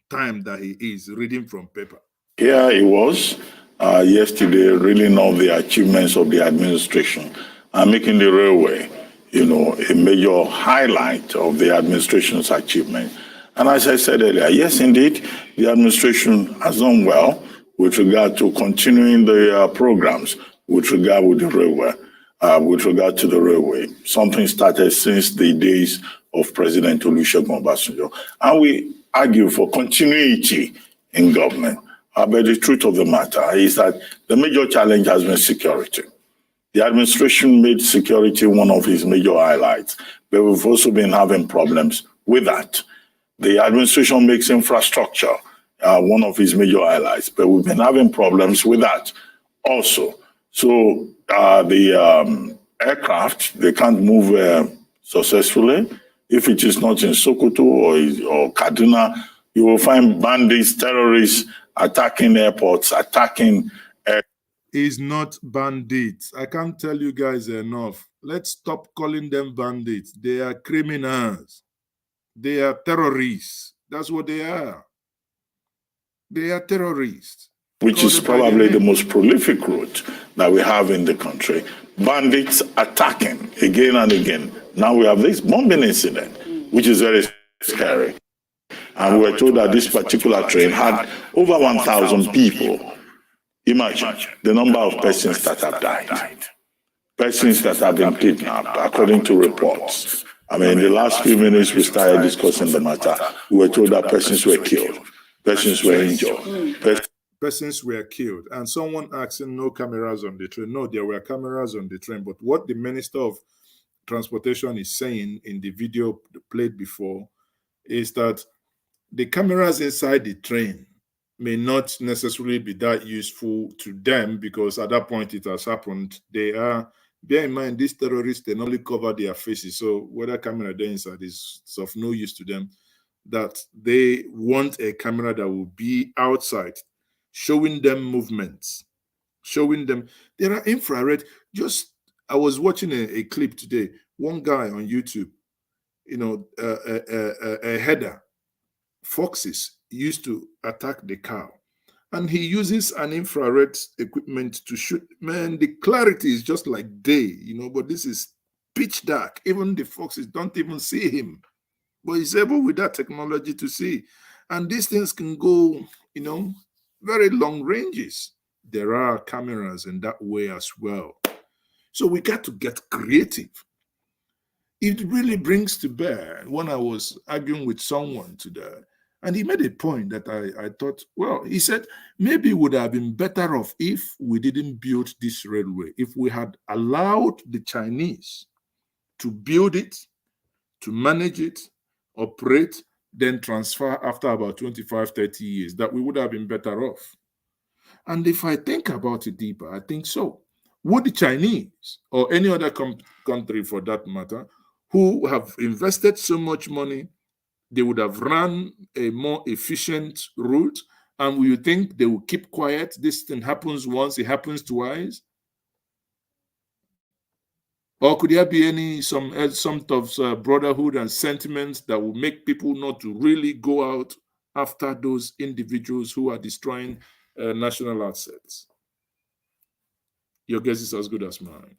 time that he is reading from paper. Here he was yesterday, reeling off the achievements of the administration and making the railway, a major highlight of the administration's achievement. And as I said earlier, yes, indeed, the administration has done well with regard to continuing the programs with regard to the railway. Something started since the days of President Olusegun Obasanjo. And we argue for continuity in government. But the truth of the matter is that the major challenge has been security. The administration made security one of its major highlights, but we've also been having problems with that. The administration makes infrastructure one of its major highlights, but we've been having problems with that also. So the aircraft, they can't move successfully. If it is not in Sokoto or Kaduna, you will find bandits, terrorists attacking airports, attacking Is not bandits. I can't tell you guys enough. Let's stop calling them bandits. They are criminals. They are terrorists. That's what they are. They are terrorists. Which is probably the most prolific route that we have in the country. Bandits attacking again and again. Now we have this bombing incident, which is very scary. And we were told that this particular train had over 1,000 people. Imagine the number of persons that have died, persons that have been kidnapped, according to reports. I mean, in the last few minutes, we started discussing the matter. We were told that persons were killed, persons were injured. Persons were killed. And someone asking, no cameras on the train. No, there were cameras on the train. But what the Minister of Transportation is saying in the video played before is that the cameras inside the train may not necessarily be that useful to them because at that point it has happened. Bear in mind, these terrorists, they only cover their faces. So whether camera there inside is of no use to them, that they want a camera that will be outside, showing them movements, showing them. There are infrared. I was watching a clip today, one guy on YouTube, a header, foxes used to attack the cow, and he uses an infrared equipment to shoot. Man, the clarity is just like day, but this is pitch dark. Even the foxes don't even see him, but he's able with that technology to see. And these things can go, very long ranges. There are cameras in that way as well. So we got to get creative. It really brings to bear. When I was arguing with someone today, and he made a point that I thought, well, he said, maybe it would have been better off if we didn't build this railway, if we had allowed the Chinese to build it, to manage it, operate, then transfer after about 25, 30 years, that we would have been better off. And if I think about it deeper, I think so. Would the Chinese or any other country for that matter, who have invested so much money, they would have run a more efficient route And will you think they will keep quiet? This thing happens once, it happens twice? Or could there be some sort of brotherhood and sentiments that will make people not to really go out after those individuals who are destroying national assets? Your guess is as good as mine.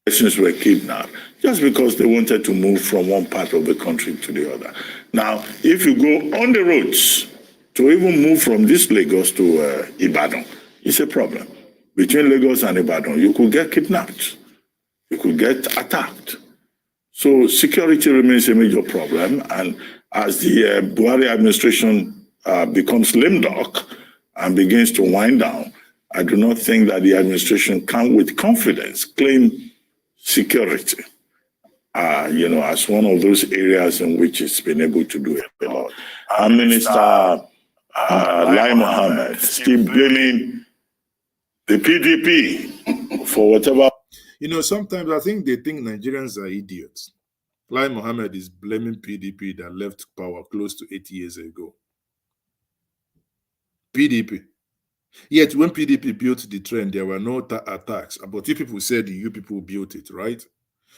Persons were kidnapped just because they wanted to move from one part of the country to the other. Now, if you go on the roads to even move from this Lagos to Ibadan, it's a problem. Between Lagos and Ibadan, you could get kidnapped. You could get attacked. So security remains a major problem. And as the Buhari administration becomes lame duck and begins to wind down, I do not think that the administration can with confidence claim security, as one of those areas in which it's been able to do a lot. And Minister Lai Mohamed still blaming the PDP for whatever. Sometimes I think they think Nigerians are idiots. Lai Mohamed is blaming PDP that left power close to 8 years ago. PDP. Yet when PDP built the train, there were no attacks. But you people said you people built it, right?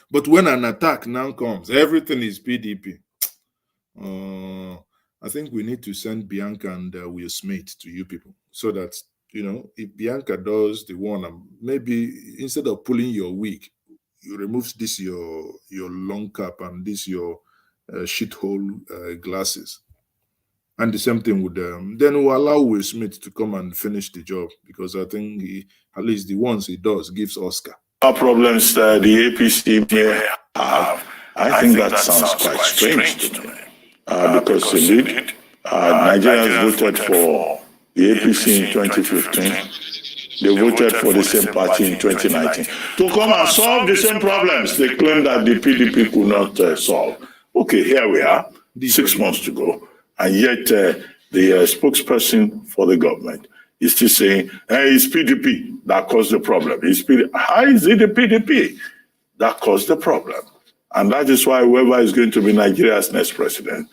But when an attack now comes, everything is PDP. I think we need to send Bianca and Will Smith to you people so that, if Bianca does the one, maybe instead of pulling your wig, you remove this your long cap and this your shithole glasses. And the same thing with them. Then we'll allow Will Smith to come and finish the job because I think at least the ones he does gives Oscar. Problems the APC may have, I think that sounds quite strange to me. Because indeed, Nigerians voted for the APC in 2015. They voted for the same party in 2019. To come and solve the same problems they claim that the PDP could not solve. Okay, here we are, 6 months to go. And yet the spokesperson for the government is still saying, hey, it's PDP that caused the problem. How is it the PDP that caused the problem? And that is why whoever is going to be Nigeria's next president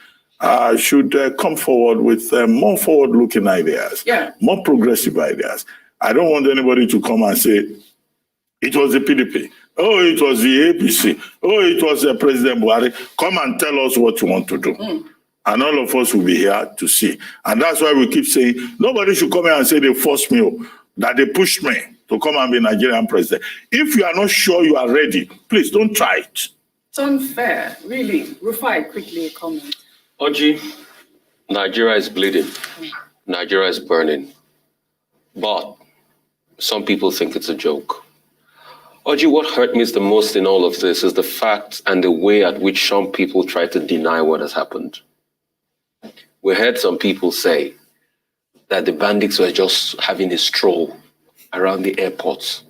should come forward with more forward-looking ideas, more progressive ideas. I don't want anybody to come and say, it was the PDP. Oh, it was the APC. Oh, it was President Buhari. Come and tell us what you want to do. And all of us will be here to see. And that's why we keep saying, nobody should come here and say they forced me, that they pushed me to come and be Nigerian president. If you are not sure you are ready, please don't try it. It's unfair, really. Rufai, quickly a comment. Oji, Nigeria is bleeding. Nigeria is burning. But some people think it's a joke. Oji, what hurt me the most in all of this is the fact and the way at which some people try to deny what has happened. We heard some people say that the bandits were just having a stroll around the airports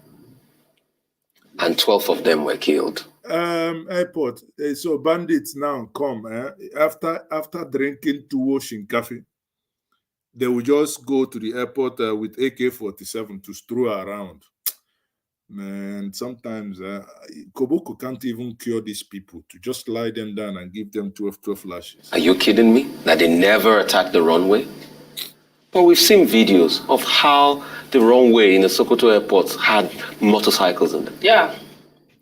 and 12 of them were killed. Airport. So bandits now come after drinking 2 ocean coffee. They will just go to the airport with AK-47 to stroll around. Man, sometimes Koboko can't even cure these people, to just lie them down and give them 12 lashes. Are you kidding me? That they never attacked the runway? But we've seen videos of how the runway in the Sokoto airport had motorcycles in it. Yeah,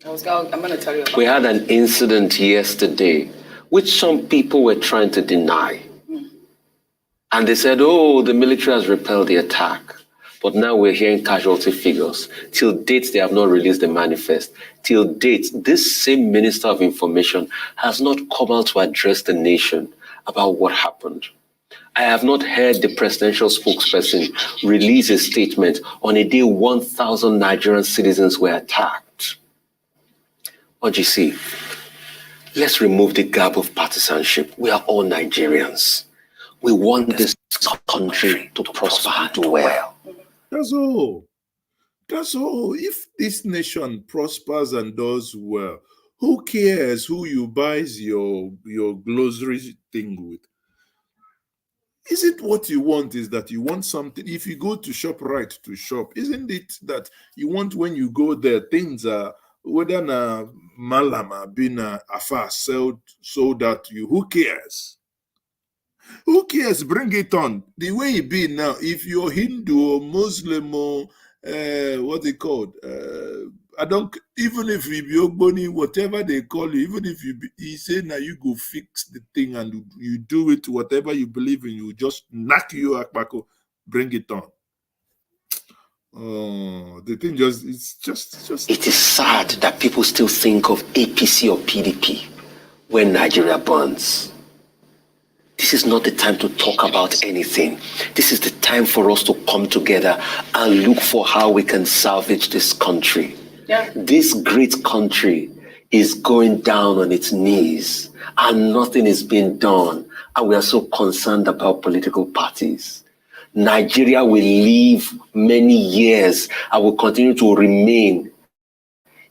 I'm going to tell you about We had an incident yesterday which some people were trying to deny. And they said, oh, the military has repelled the attack. But now we're hearing casualty figures. Till date, they have not released the manifest. Till date, this same Minister of Information has not come out to address the nation about what happened. I have not heard the presidential spokesperson release a statement on a day 1,000 Nigerian citizens were attacked. OGC, let's remove the garb of partisanship. We are all Nigerians. We want this country to prosper and do well. That's all. That's all. If this nation prospers and does well, who cares who you buys your glossary thing with? Is it what you want is that you want something? If you go to shop right to shop, isn't it that you want when you go there, things are, whether na malama been afar sold out to you, who cares? Who cares? Bring it on. The way it be now, if you're Hindu or Muslim or what they called, I don't, even if you be Ogboni, whatever they call you, even if he say now you go fix the thing and you do it, whatever you believe in, you just knock you akbako, bring it on. Oh, the thing it's just. It is sad that people still think of APC or PDP when Nigeria burns. This is not the time to talk about anything. This is the time for us to come together and look for how we can salvage this country. Yeah. This great country is going down on its knees and nothing is being done. And we are so concerned about political parties. Nigeria will live many years and will continue to remain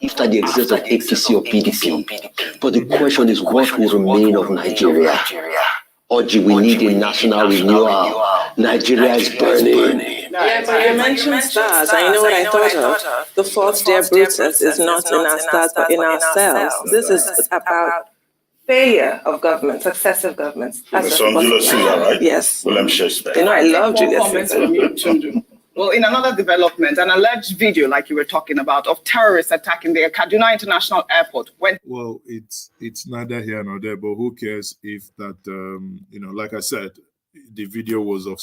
after the existence of APC or PDP. But the question is, what will remain of Nigeria? Oji, we need a national renewal. Nigeria is burning. Yeah, but you mentioned stars, and you know what I thought of? The fault, dear Brutus, is not in our stars, but in ourselves. This is about failure of government, successive governments. That's Julius Caesar, right? Yes. William Shakespeare. You know, I love Julius Caesar. Well, in another development, an alleged video, like you were talking about, of terrorists attacking the Kaduna International Airport. Well, it's neither here nor there, but who cares if that, like I said, the video was of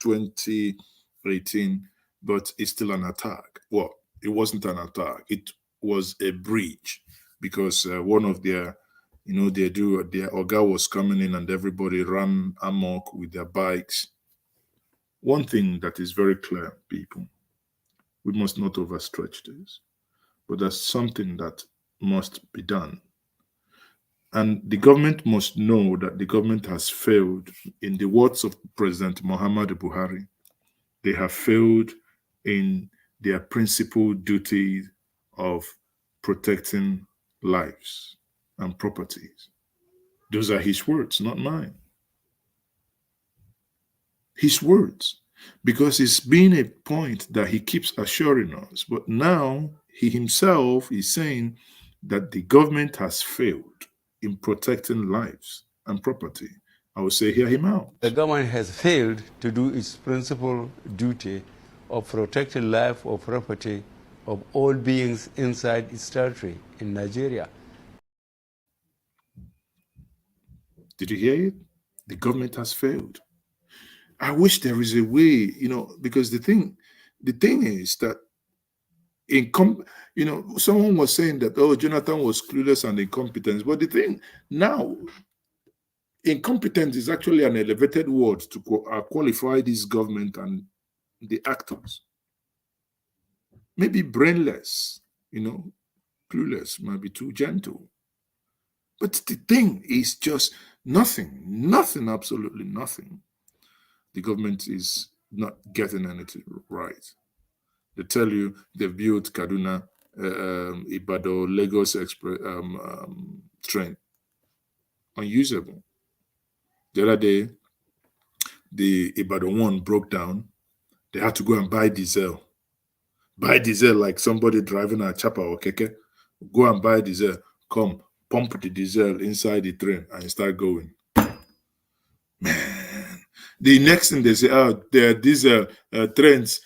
2018, but it's still an attack. Well, it wasn't an attack. It was a breach because one of their, their Oga was coming in and everybody ran amok with their bikes. One thing that is very clear, people, we must not overstretch this, but there's something that must be done. And the government must know that the government has failed. In the words of President Muhammad Buhari, they have failed in their principal duty of protecting lives and properties. Those are his words, not mine. His words, because it's been a point that he keeps assuring us. But now he himself is saying that the government has failed in protecting lives and property. I would say, hear him out. The government has failed to do its principal duty of protecting life or property of all beings inside its territory in Nigeria. Did you hear it? The government has failed. I wish there is a way, because the thing is that someone was saying that, oh, Jonathan was clueless and incompetent. But the thing now, incompetence is actually an elevated word to qualify this government and the actors. Maybe brainless, clueless might be too gentle. But the thing is just nothing, absolutely nothing. The government is not getting anything right. They tell you they've built Kaduna, Ibadan, Lagos Express train. Unusable. The other day, the Ibadan one broke down. They had to go and buy diesel. Buy diesel like somebody driving a chopper or keke. Go and buy diesel. Come, pump the diesel inside the train and start going. Man, the next thing they say, these trains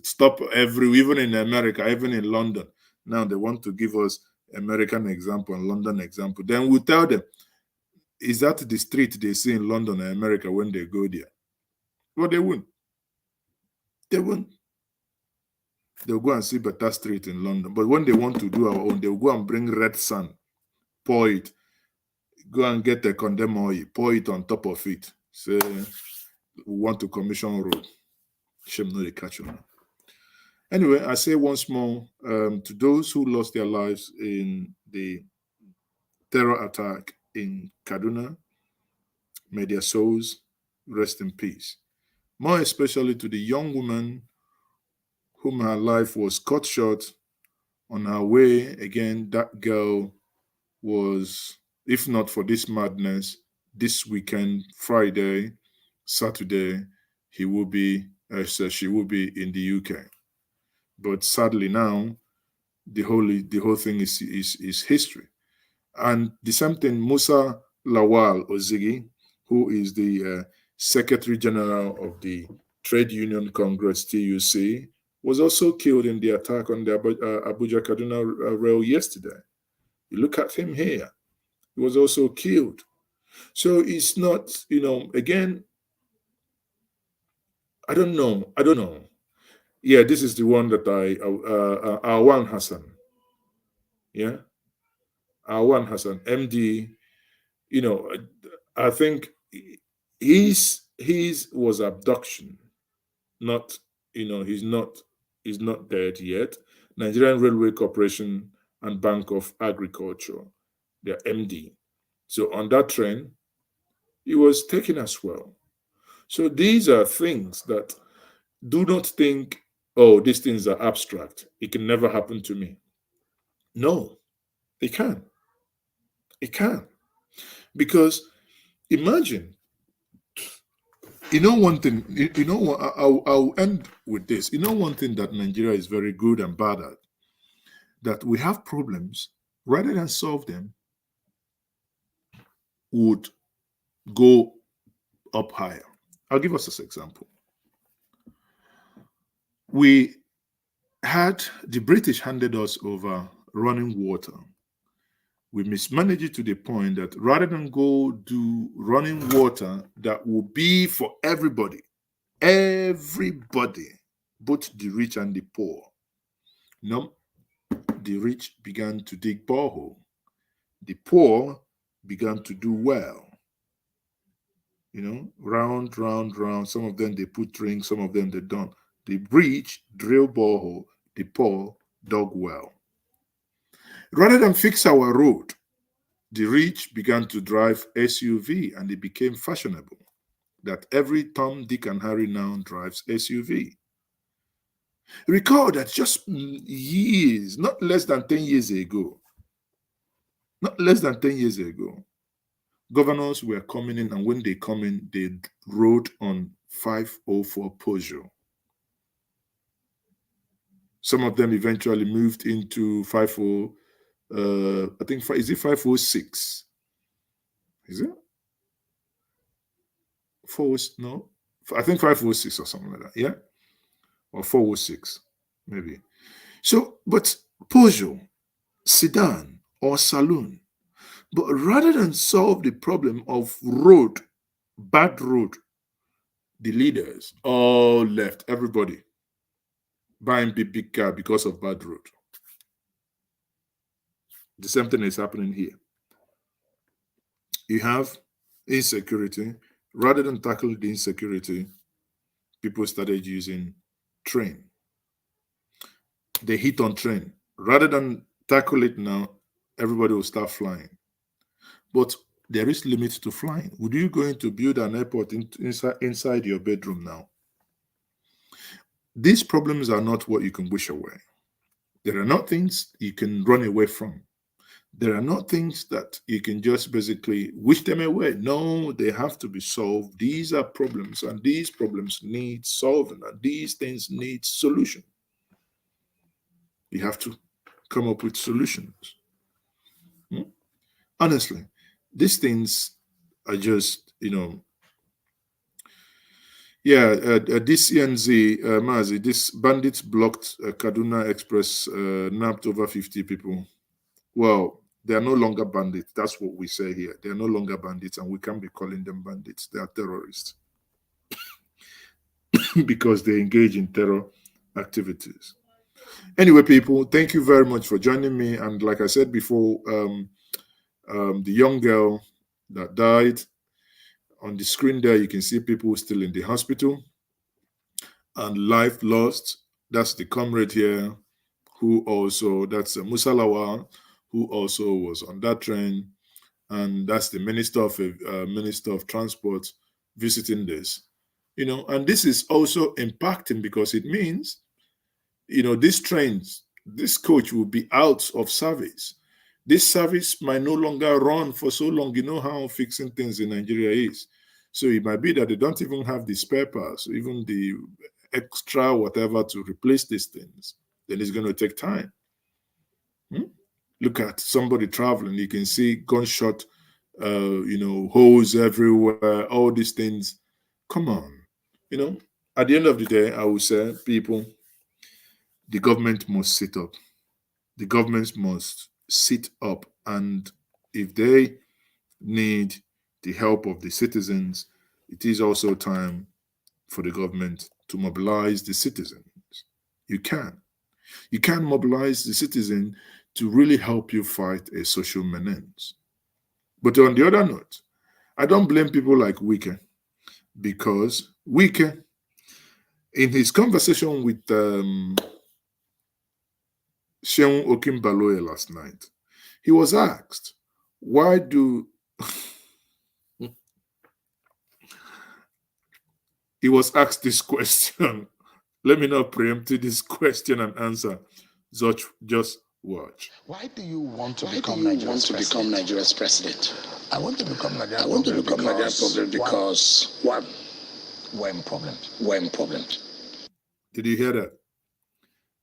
stop even in America, even in London. Now they want to give us American example and London example. Then we tell them, is that the street they see in London or America when they go there? Well, they won't. They won't. They'll go and see better street in London. But when they want to do our own, they'll go and bring red sand, pour it, go and get the condemn oil, pour it on top of it. Say, we want to commission road. Shame no they catch you. Anyway, I say once more, to those who lost their lives in the terror attack in Kaduna, may their souls rest in peace. More especially to the young woman whom her life was cut short on her way. Again, that girl was, if not for this madness, this weekend, Friday, Saturday, she will be in the UK. But sadly now, the whole thing is history. And the same thing, Musa Lawal Ozigi, who is the Secretary General of the Trade Union Congress, TUC, was also killed in the attack on the Abuja-Kaduna rail yesterday. You look at him here. He was also killed. So it's not, again, I don't know. Yeah, this is the one that Awan Hassan. Yeah, Awan Hassan, MD. I think his was abduction, not, he's not dead yet. Nigerian Railway Corporation and Bank of Agriculture, their MD. So on that train, he was taken as well. So these are things that, do not think, oh, these things are abstract. It can never happen to me. No, it can. It can. Because imagine, one thing, what, I'll end with this. One thing that Nigeria is very good and bad at, that we have problems, rather than solve them, would go up higher. I'll give us this example. The British handed us over running water. We mismanaged it to the point that rather than go do running water that will be for everybody, both the rich and the poor. No, the rich began to dig borehole. The poor began to do well. Round, round, round. Some of them they put rings, some of them they don't. The rich drill borehole, the poor dug well. Rather than fix our road, the rich began to drive SUV, and it became fashionable that every Tom, Dick, and Harry now drives SUV. Recall that just years, not less than 10 years ago, governors were coming in, and when they come in, they rode on 504 Peugeot. Some of them eventually moved into 50. I think, is it 506? Is it? No, I think 506 or something like that. Yeah, or 406 maybe. So, but Peugeot, sedan or saloon. But rather than solve the problem of bad road, the leaders all left. Everybody buying big car because of bad road. The same thing is happening here. You have insecurity. Rather than tackle the insecurity, people started using train. They hit on train. Rather than tackle it now, everybody will start flying. But there is limit to flying. Would you going to build an airport inside your bedroom now? These problems are not what you can wish away. There are not things you can run away from. There are not things that you can just basically wish them away. No, they have to be solved. These are problems, and these problems need solving, and these things need solution. You have to come up with solutions. Honestly, these things are just, this CNZ, Mazi, this bandits blocked Kaduna Express, nabbed over 50 people. Well, they are no longer bandits. That's what we say here. They are no longer bandits, and we can't be calling them bandits. They are terrorists because they engage in terror activities. Anyway, people, thank you very much for joining me. And like I said before, the young girl that died, on the screen there, you can see people still in the hospital and life lost. That's the comrade here, that's Musa Lawal, who also was on that train, and that's the Minister of Transport visiting this. And this is also impacting because it means, this coach will be out of service. This service might no longer run for so long. You know how fixing things in Nigeria is. So it might be that they don't even have the spare parts, even the extra whatever to replace these things. Then it's going to take time. Look at somebody traveling. You can see gunshot holes everywhere, all these things. Come on. At the end of the day, I would say, people, the government must sit up. The government must sit up, and if they need the help of the citizens, it is also time for the government to mobilize the citizens. You can mobilize the citizen to really help you fight a social menace. But on the other note, I don't blame people like Wike, because Wike, in his conversation with Seun Okimbaloye last night, he was asked, why do he was asked this question. Let me not preempt this question and answer. Just watch. Why do you want to become Nigeria's president? I want to become Nigeria's president because what? When problems. Did you hear that?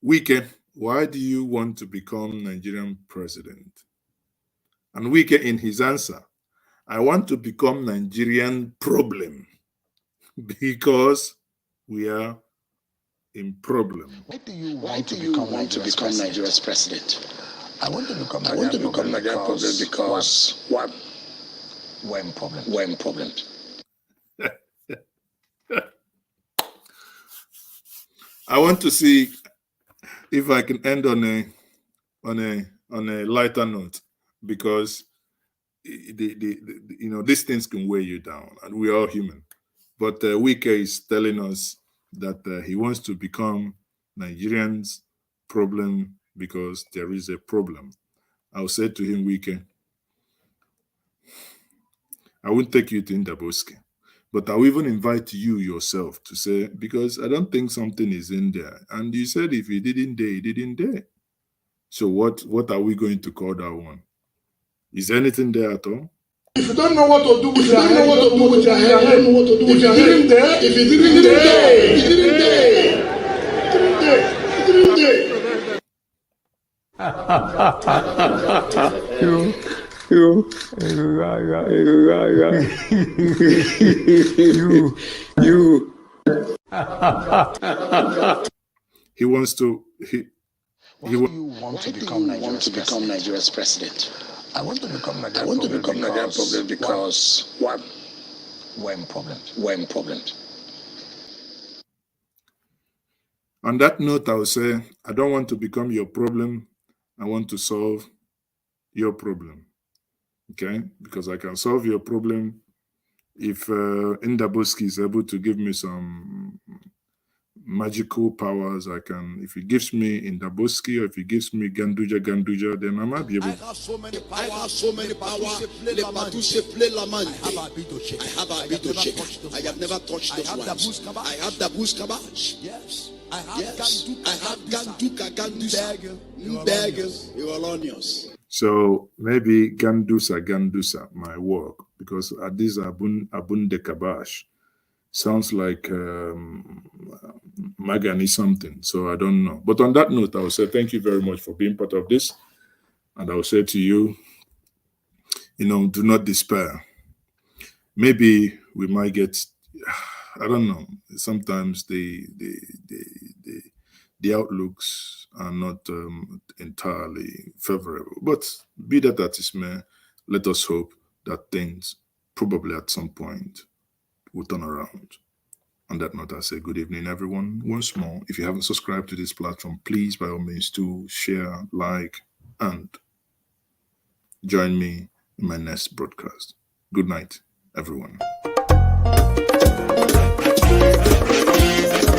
Wike, why do you want to become Nigerian president? And Wike, in his answer, I want to become Nigerian problem because we are in problem. Why do you want to become Nigeria's president? I want to become Nigeria's problem because what? When problems. I want to see if I can end on a lighter note, because these things can weigh you down, and we are all human. But Wike is telling us that he wants to become Nigerians' problem because there is a problem. I'll say to him, Wike, I won't take you to Ndaboski, but I'll even invite you yourself to say, because I don't think something is in there. And you said if you didn't dare, you didn't dare. So what are we going to call that one? Is there anything there at all? If you don't know what to do with your head, you don't know what to do with your head. If you didn't dare, you didn't He wants to. Why do you want to become Nigeria's president? I want to become Nigeria's problem because what? When problems. On that note, I will say, I don't want to become your problem. I want to solve your problem. Okay? Because I can solve your problem if Ndaboski is able to give me some magical powers. If he gives me Ndaboski, or if he gives me Ganduja, then I might be able to. I have so many powers. Play la man. I have Abidoche. I have never touched those ones. I have the Buskaba. Yes. I have Gandusa. Irolonius. So maybe Gandusa might work, because Adiz Abun de Kabash sounds like Magani something. So I don't know. But on that note, I will say thank you very much for being part of this. And I will say to you, do not despair. Maybe we might get, I don't know, sometimes the outlooks are not entirely favorable. But be that as it may, let us hope that things probably at some point will turn around. On that note, I say good evening, everyone. Once more, if you haven't subscribed to this platform, please, by all means, do share, like, and join me in my next broadcast. Good night, everyone.